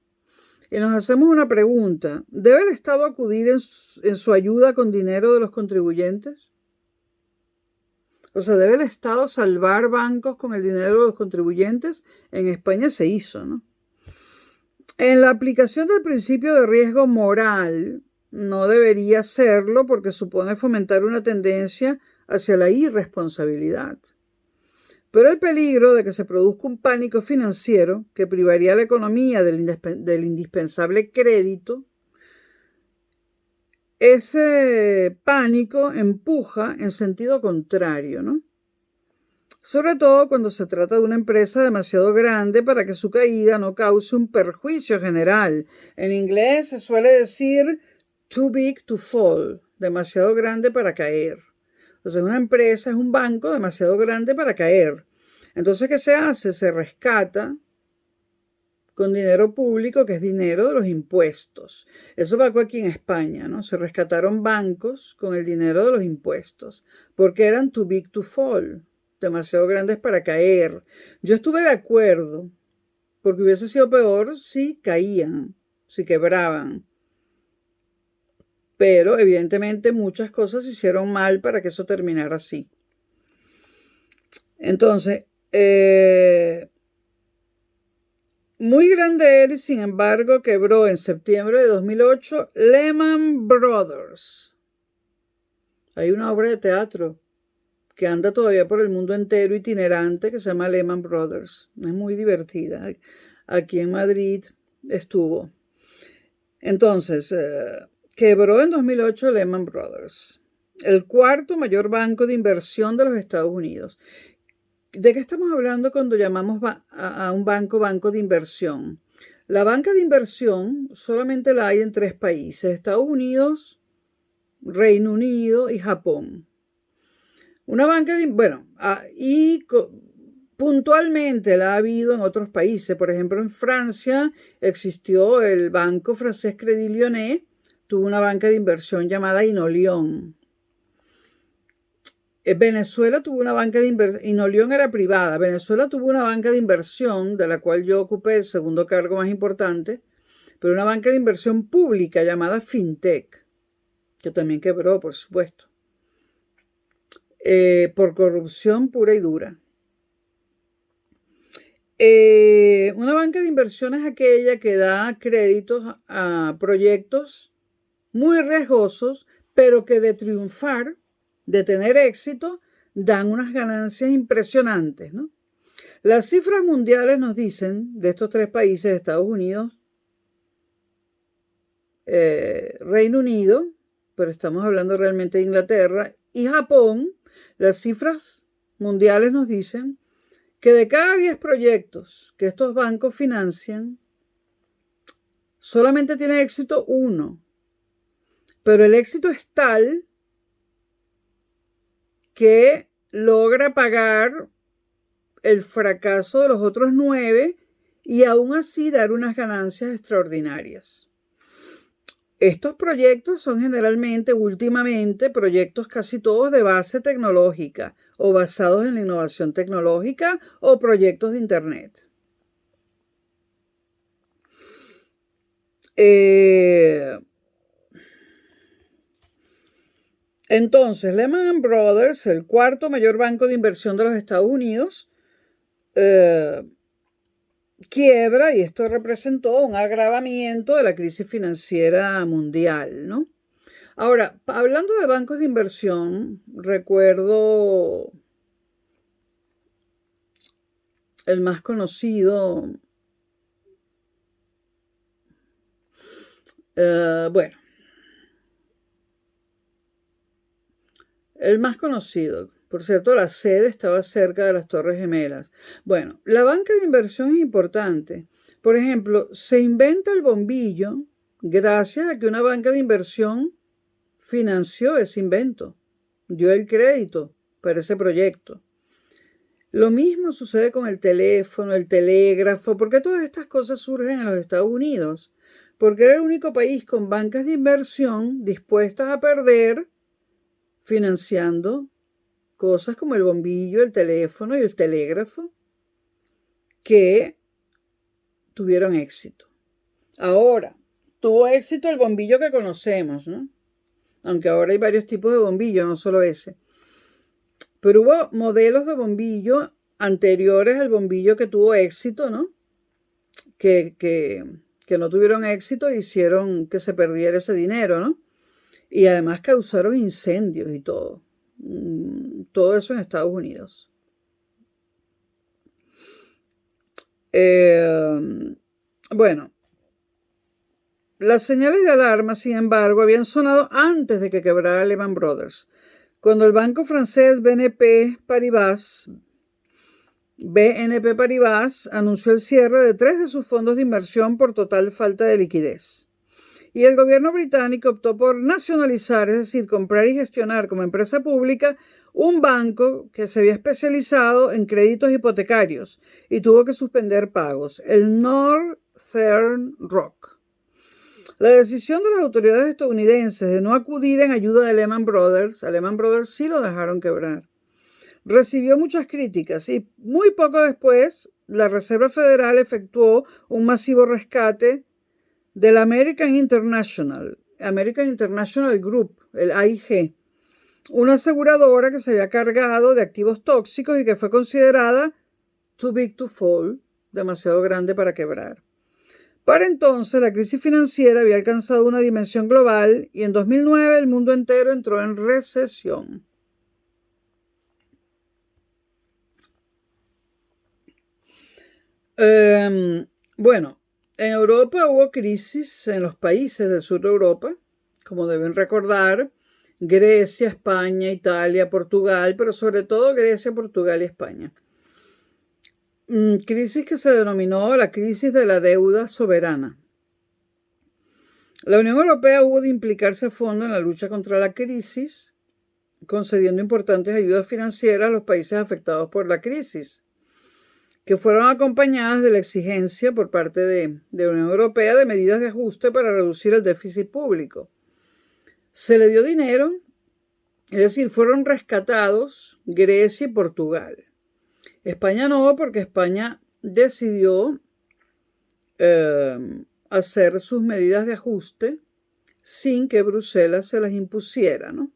Y nos hacemos una pregunta. ¿Debe el Estado acudir en su ayuda con dinero de los contribuyentes? O sea, ¿debe el Estado salvar bancos con el dinero de los contribuyentes? En España se hizo, ¿no? En la aplicación del principio de riesgo moral, no debería serlo porque supone fomentar una tendencia hacia la irresponsabilidad. Pero el peligro de que se produzca un pánico financiero que privaría a la economía del indispensable crédito, ese pánico empuja en sentido contrario, ¿no? Sobre todo cuando se trata de una empresa demasiado grande para que su caída no cause un perjuicio general. En inglés se suele decir too big to fall, demasiado grande para caer. Entonces una empresa es un banco demasiado grande para caer. Entonces, ¿qué se hace? Se rescata con dinero público, que es dinero de los impuestos. Eso pasó aquí en España, ¿no? Se rescataron bancos con el dinero de los impuestos, porque eran too big to fall, demasiado grandes para caer. Yo estuve de acuerdo, porque hubiese sido peor si caían, si quebraban. Pero evidentemente muchas cosas se hicieron mal para que eso terminara así. Entonces, muy grande él, sin embargo, quebró en septiembre de 2008 Lehman Brothers. Hay una obra de teatro que anda todavía por el mundo entero, itinerante, que se llama Lehman Brothers. Es muy divertida. Aquí en Madrid estuvo. Entonces, quebró en 2008 Lehman Brothers, el cuarto mayor banco de inversión de los Estados Unidos. ¿De qué estamos hablando cuando llamamos a un banco de inversión? La banca de inversión solamente la hay en 3 países: Estados Unidos, Reino Unido y Japón. Una banca puntualmente la ha habido en otros países. Por ejemplo, en Francia existió el banco francés Crédit Lyonnais, tuvo una banca de inversión llamada Inolion. Venezuela tuvo una banca de inversión, Inolion era privada. Venezuela tuvo una banca de inversión, de la cual yo ocupé el segundo cargo más importante, pero una banca de inversión pública llamada Fintech, que también quebró, por supuesto, por corrupción pura y dura. Una banca de inversión es aquella que da créditos a proyectos muy riesgosos, pero que de triunfar, de tener éxito, dan unas ganancias impresionantes, ¿no? Las cifras mundiales nos dicen, de estos 3 países, Estados Unidos, Reino Unido, pero estamos hablando realmente de Inglaterra, y Japón, las cifras mundiales nos dicen que de cada 10 proyectos que estos bancos financian, solamente tiene éxito 1. Pero el éxito es tal que logra pagar el fracaso de los otros 9 y aún así dar unas ganancias extraordinarias. Estos proyectos son generalmente, últimamente, proyectos casi todos de base tecnológica o basados en la innovación tecnológica o proyectos de Internet. Entonces, Lehman Brothers, el cuarto mayor banco de inversión de los Estados Unidos, quiebra, y esto representó un agravamiento de la crisis financiera mundial, ¿no? Ahora, hablando de bancos de inversión, recuerdo el más conocido, el más conocido. Por cierto, la sede estaba cerca de las Torres Gemelas. Bueno, la banca de inversión es importante. Por ejemplo, se inventa el bombillo gracias a que una banca de inversión financió ese invento, dio el crédito para ese proyecto. Lo mismo sucede con el teléfono, el telégrafo. ¿Por qué todas estas cosas surgen en los Estados Unidos? Porque era el único país con bancas de inversión dispuestas a perder financiando cosas como el bombillo, el teléfono y el telégrafo, que tuvieron éxito. Ahora, tuvo éxito el bombillo que conocemos, ¿no? Aunque ahora hay varios tipos de bombillo, no solo ese. Pero hubo modelos de bombillo anteriores al bombillo que tuvo éxito, ¿no? Que no tuvieron éxito e hicieron que se perdiera ese dinero, ¿no? Y además causaron incendios y todo. Todo eso en Estados Unidos. Bueno, las señales de alarma, sin embargo, habían sonado antes de que quebrara Lehman Brothers, cuando el banco francés BNP Paribas anunció el cierre de 3 de sus fondos de inversión por total falta de liquidez. Y el gobierno británico optó por nacionalizar, es decir, comprar y gestionar como empresa pública un banco que se había especializado en créditos hipotecarios y tuvo que suspender pagos, el Northern Rock. La decisión de las autoridades estadounidenses de no acudir en ayuda de Lehman Brothers, a Lehman Brothers sí lo dejaron quebrar, recibió muchas críticas y muy poco después la Reserva Federal efectuó un masivo rescate del American International Group, el AIG, una aseguradora que se había cargado de activos tóxicos y que fue considerada too big to fall, demasiado grande para quebrar. Para entonces, la crisis financiera había alcanzado una dimensión global y en 2009 el mundo entero entró en recesión. Bueno, en Europa hubo crisis en los países del sur de Europa, como deben recordar, Grecia, España, Italia, Portugal, pero sobre todo Grecia, Portugal y España. Crisis que se denominó la crisis de la deuda soberana. La Unión Europea hubo de implicarse a fondo en la lucha contra la crisis, concediendo importantes ayudas financieras a los países afectados por la crisis, que fueron acompañadas de la exigencia por parte de la Unión Europea de medidas de ajuste para reducir el déficit público. Se le dio dinero, es decir, fueron rescatados Grecia y Portugal. España no, porque España decidió hacer sus medidas de ajuste sin que Bruselas se las impusiera, ¿no?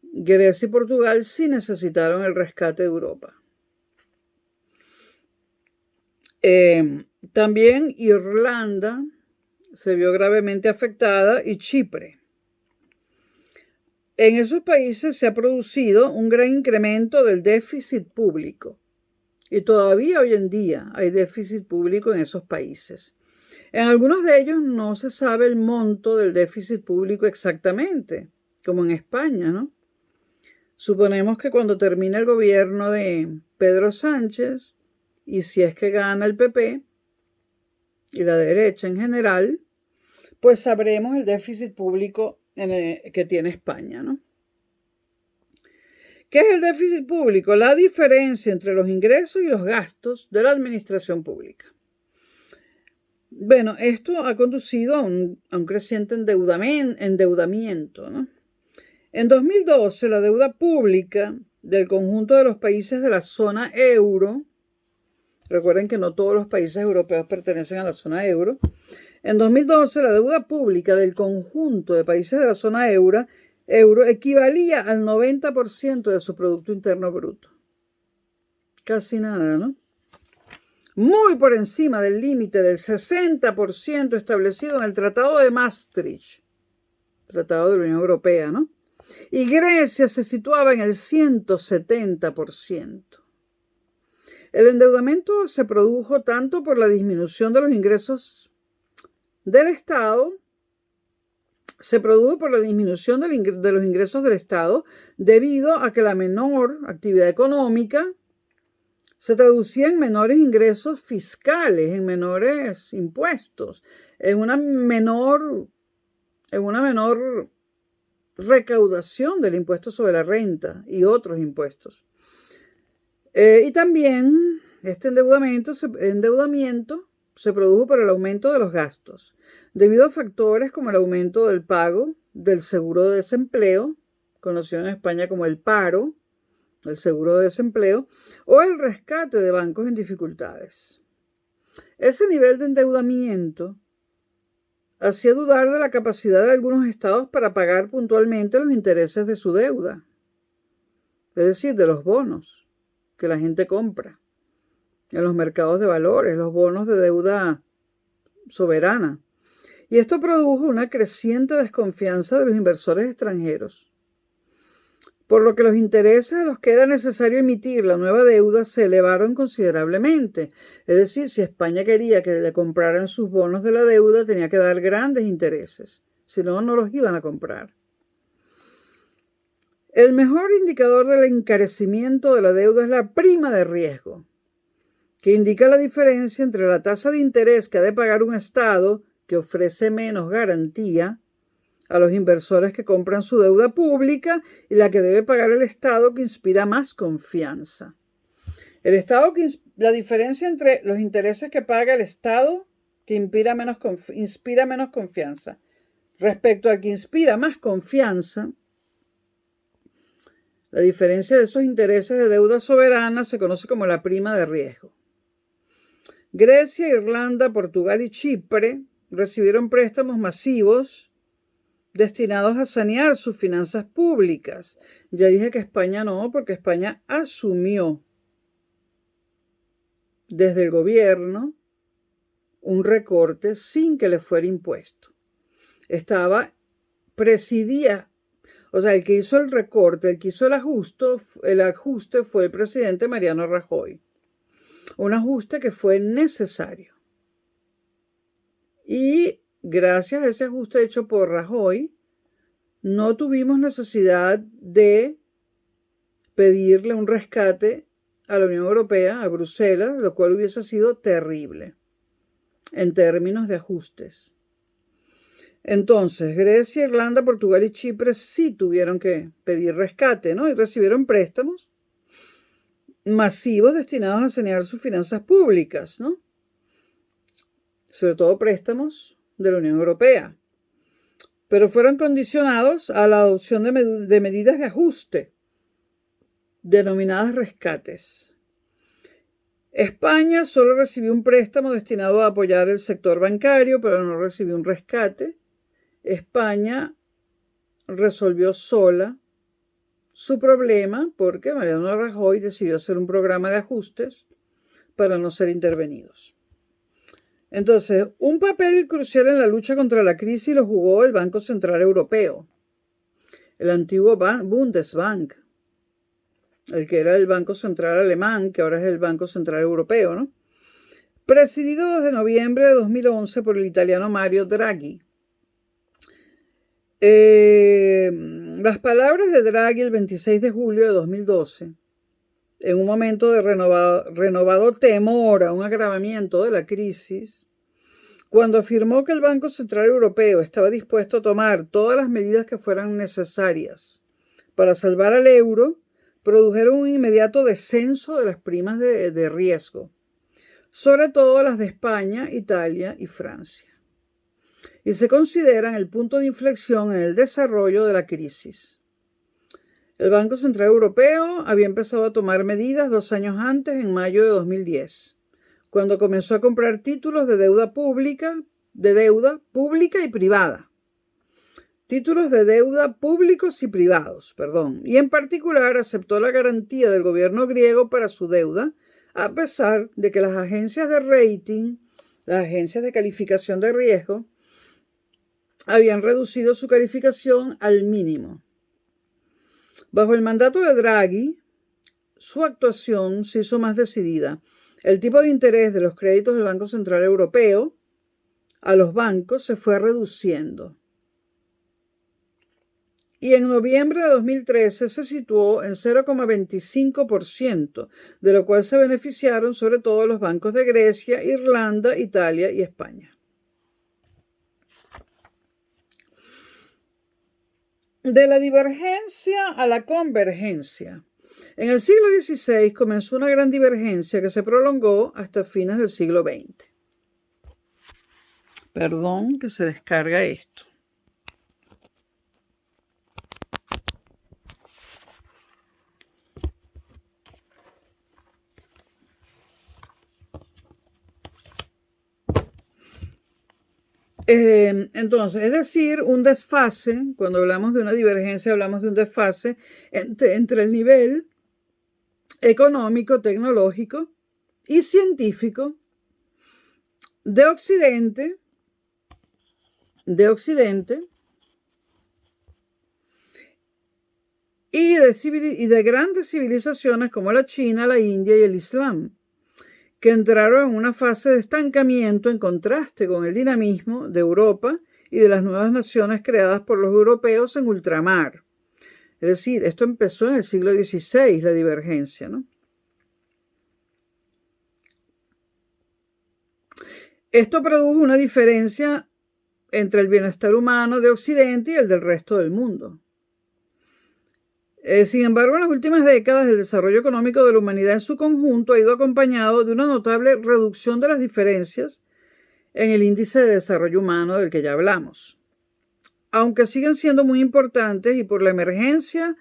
Grecia y Portugal sí necesitaron el rescate de Europa. También Irlanda se vio gravemente afectada y Chipre. En esos países se ha producido un gran incremento del déficit público y todavía hoy en día hay déficit público en esos países. En algunos de ellos no se sabe el monto del déficit público exactamente, como en España, ¿no? Suponemos que cuando termine el gobierno de Pedro Sánchez, y si es que gana el PP y la derecha en general, pues sabremos el déficit público que tiene España, ¿no? ¿Qué es el déficit público? La diferencia entre los ingresos y los gastos de la administración pública. Bueno, esto ha conducido a un creciente endeudamiento, ¿no? En 2012, la deuda pública del conjunto de los países de la zona euro, recuerden que no todos los países europeos pertenecen a la zona euro, en 2012 la deuda pública del conjunto de países de la zona euro equivalía al 90% de su Producto Interno Bruto. Casi nada, ¿no? Muy por encima del límite del 60% establecido en el Tratado de Maastricht, Tratado de la Unión Europea, ¿no? Y Grecia se situaba en el 170%. El endeudamiento se produjo tanto por la disminución de los ingresos del Estado, de los ingresos del Estado debido a que la menor actividad económica se traducía en menores ingresos fiscales, en menores impuestos, en una menor recaudación del impuesto sobre la renta y otros impuestos. Y también este endeudamiento se produjo por el aumento de los gastos, debido a factores como el aumento del pago del seguro de desempleo, conocido en España como el paro, el seguro de desempleo, o el rescate de bancos en dificultades. Ese nivel de endeudamiento hacía dudar de la capacidad de algunos estados para pagar puntualmente los intereses de su deuda, es decir, de los bonos que la gente compra en los mercados de valores, los bonos de deuda soberana. Y esto produjo una creciente desconfianza de los inversores extranjeros, por lo que los intereses a los que era necesario emitir la nueva deuda se elevaron considerablemente. Es decir, si España quería que le compraran sus bonos de la deuda, tenía que dar grandes intereses, si no, no los iban a comprar. El mejor indicador del encarecimiento de la deuda es la prima de riesgo, que indica la diferencia entre la tasa de interés que ha de pagar un Estado que ofrece menos garantía a los inversores que compran su deuda pública y la que debe pagar el Estado que inspira más confianza. La diferencia entre los intereses que paga el Estado que inspira menos confianza respecto al que inspira más confianza, la diferencia de esos intereses de deuda soberana se conoce como la prima de riesgo. Grecia, Irlanda, Portugal y Chipre recibieron préstamos masivos destinados a sanear sus finanzas públicas. Ya dije que España no, porque España asumió desde el gobierno un recorte sin que le fuera impuesto. Presidía, o sea, el que hizo el recorte, el que hizo el ajuste fue el presidente Mariano Rajoy. Un ajuste que fue necesario. Y gracias a ese ajuste hecho por Rajoy, no tuvimos necesidad de pedirle un rescate a la Unión Europea, a Bruselas, lo cual hubiese sido terrible en términos de ajustes. Entonces, Grecia, Irlanda, Portugal y Chipre sí tuvieron que pedir rescate, ¿no? Y recibieron préstamos masivos destinados a sanear sus finanzas públicas, ¿no? Sobre todo préstamos de la Unión Europea. Pero fueron condicionados a la adopción de medidas de ajuste, denominadas rescates. España solo recibió un préstamo destinado a apoyar el sector bancario, pero no recibió un rescate. España resolvió sola su problema porque Mariano Rajoy decidió hacer un programa de ajustes para no ser intervenidos. Entonces, un papel crucial en la lucha contra la crisis lo jugó el Banco Central Europeo, el antiguo Bundesbank, el que era el Banco Central Alemán, que ahora es el Banco Central Europeo, ¿no? Presidido desde noviembre de 2011 por el italiano Mario Draghi. Las palabras de Draghi el 26 de julio de 2012, en un momento de renovado temor a un agravamiento de la crisis, cuando afirmó que el Banco Central Europeo estaba dispuesto a tomar todas las medidas que fueran necesarias para salvar al euro, produjeron un inmediato descenso de las primas de riesgo, sobre todo las de España, Italia y Francia, y se consideran el punto de inflexión en el desarrollo de la crisis. El Banco Central Europeo había empezado a tomar medidas 2 años antes, en mayo de 2010, cuando comenzó a comprar títulos de deuda pública y privada. Títulos de deuda públicos y privados, y en particular aceptó la garantía del gobierno griego para su deuda, a pesar de que las agencias de rating, las agencias de calificación de riesgo, habían reducido su calificación al mínimo. Bajo el mandato de Draghi, su actuación se hizo más decidida. El tipo de interés de los créditos del Banco Central Europeo a los bancos se fue reduciendo. Y en noviembre de 2013 se situó en 0,25%, de lo cual se beneficiaron sobre todo los bancos de Grecia, Irlanda, Italia y España. De la divergencia a la convergencia. En el siglo XVI comenzó una gran divergencia que se prolongó hasta fines del siglo XX. Perdón que se descarga esto. Entonces, es decir, un desfase, cuando hablamos de una divergencia, hablamos de un desfase entre el nivel económico, tecnológico y científico de Occidente y de grandes civilizaciones como la China, la India y el Islam, que entraron en una fase de estancamiento en contraste con el dinamismo de Europa y de las nuevas naciones creadas por los europeos en ultramar. Es decir, esto empezó en el siglo XVI, la divergencia, ¿no? Esto produjo una diferencia entre el bienestar humano de Occidente y el del resto del mundo. Sin embargo, en las últimas décadas, el desarrollo económico de la humanidad en su conjunto ha ido acompañado de una notable reducción de las diferencias en el índice de desarrollo humano del que ya hablamos, aunque siguen siendo muy importantes y por la emergencia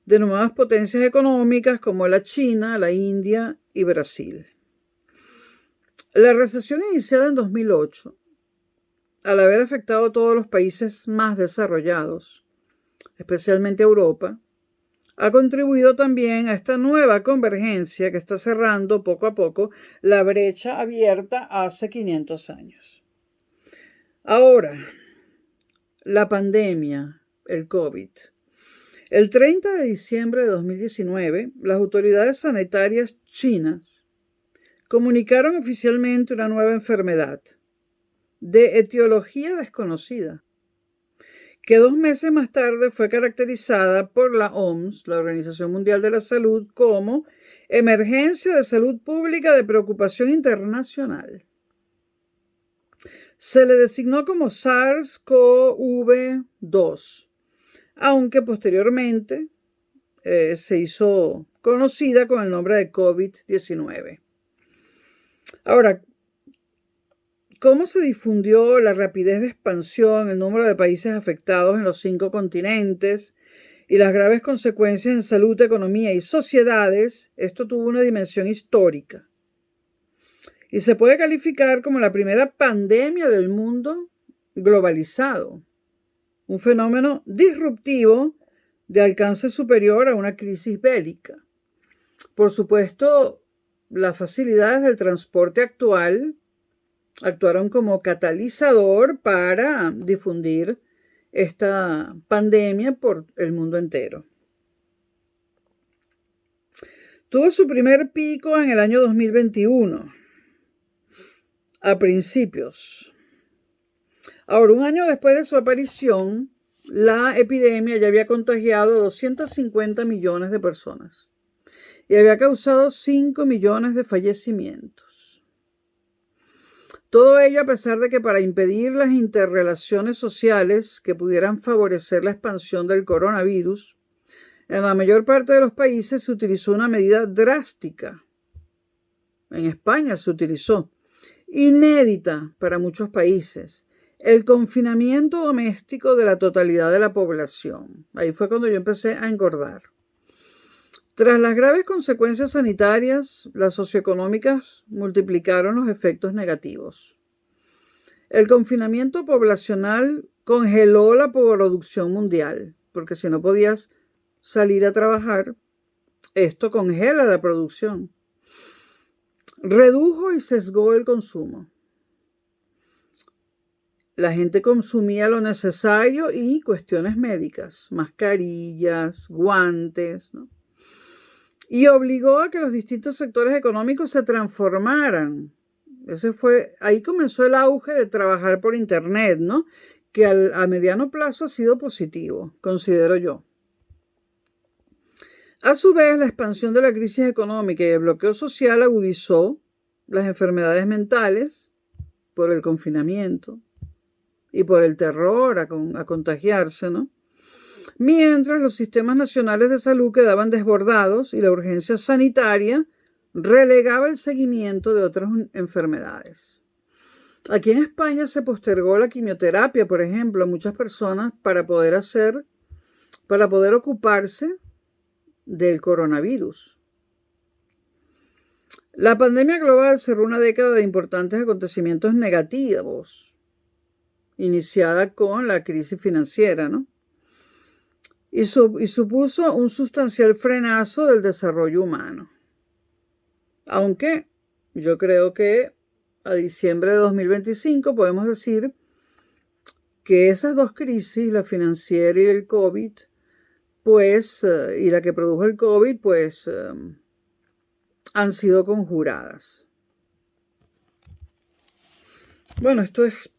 de nuevas potencias económicas como la China, la India y Brasil. La recesión iniciada en 2008, al haber afectado a todos los países más desarrollados, especialmente Europa, ha contribuido también a esta nueva convergencia que está cerrando poco a poco la brecha abierta hace 500 años. Ahora, la pandemia, el COVID. El 30 de diciembre de 2019, las autoridades sanitarias chinas comunicaron oficialmente una nueva enfermedad de etiología desconocida, que 2 meses más tarde fue caracterizada por la OMS, la Organización Mundial de la Salud, como emergencia de salud pública de preocupación internacional. Se le designó como SARS-CoV-2, aunque posteriormente se hizo conocida con el nombre de COVID-19. Ahora, ¿cómo se difundió la rapidez de expansión, el número de países afectados en los 5 continentes y las graves consecuencias en salud, economía y sociedades? Esto tuvo una dimensión histórica y se puede calificar como la primera pandemia del mundo globalizado, un fenómeno disruptivo de alcance superior a una crisis bélica. Por supuesto, las facilidades del transporte actuaron como catalizador para difundir esta pandemia por el mundo entero. Tuvo su primer pico en el año 2021, a principios. Ahora, un año después de su aparición, la epidemia ya había contagiado a 250 millones de personas y había causado 5 millones de fallecimientos. Todo ello a pesar de que para impedir las interrelaciones sociales que pudieran favorecer la expansión del coronavirus, en la mayor parte de los países se utilizó una medida drástica. En España se utilizó, inédita para muchos países, el confinamiento doméstico de la totalidad de la población. Ahí fue cuando yo empecé a engordar. Tras las graves consecuencias sanitarias, las socioeconómicas multiplicaron los efectos negativos. El confinamiento poblacional congeló la producción mundial, porque si no podías salir a trabajar, esto congela la producción. Redujo y sesgó el consumo. La gente consumía lo necesario y cuestiones médicas, mascarillas, guantes, ¿no? Y obligó a que los distintos sectores económicos se transformaran. Ahí comenzó el auge de trabajar por internet, ¿no? Que a mediano plazo ha sido positivo, considero yo. A su vez, la expansión de la crisis económica y el bloqueo social agudizó las enfermedades mentales por el confinamiento y por el terror a contagiarse, ¿no? Mientras los sistemas nacionales de salud quedaban desbordados y la urgencia sanitaria relegaba el seguimiento de otras enfermedades. Aquí en España se postergó la quimioterapia, por ejemplo, a muchas personas para poder ocuparse del coronavirus. La pandemia global cerró una década de importantes acontecimientos negativos iniciada con la crisis financiera, ¿no? Y supuso un sustancial frenazo del desarrollo humano. Aunque yo creo que a diciembre de 2025 podemos decir que esas dos crisis, la financiera y el COVID, pues, y la que produjo el COVID, pues, han sido conjuradas. Bueno, esto es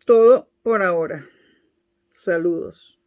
todo por ahora. Saludos.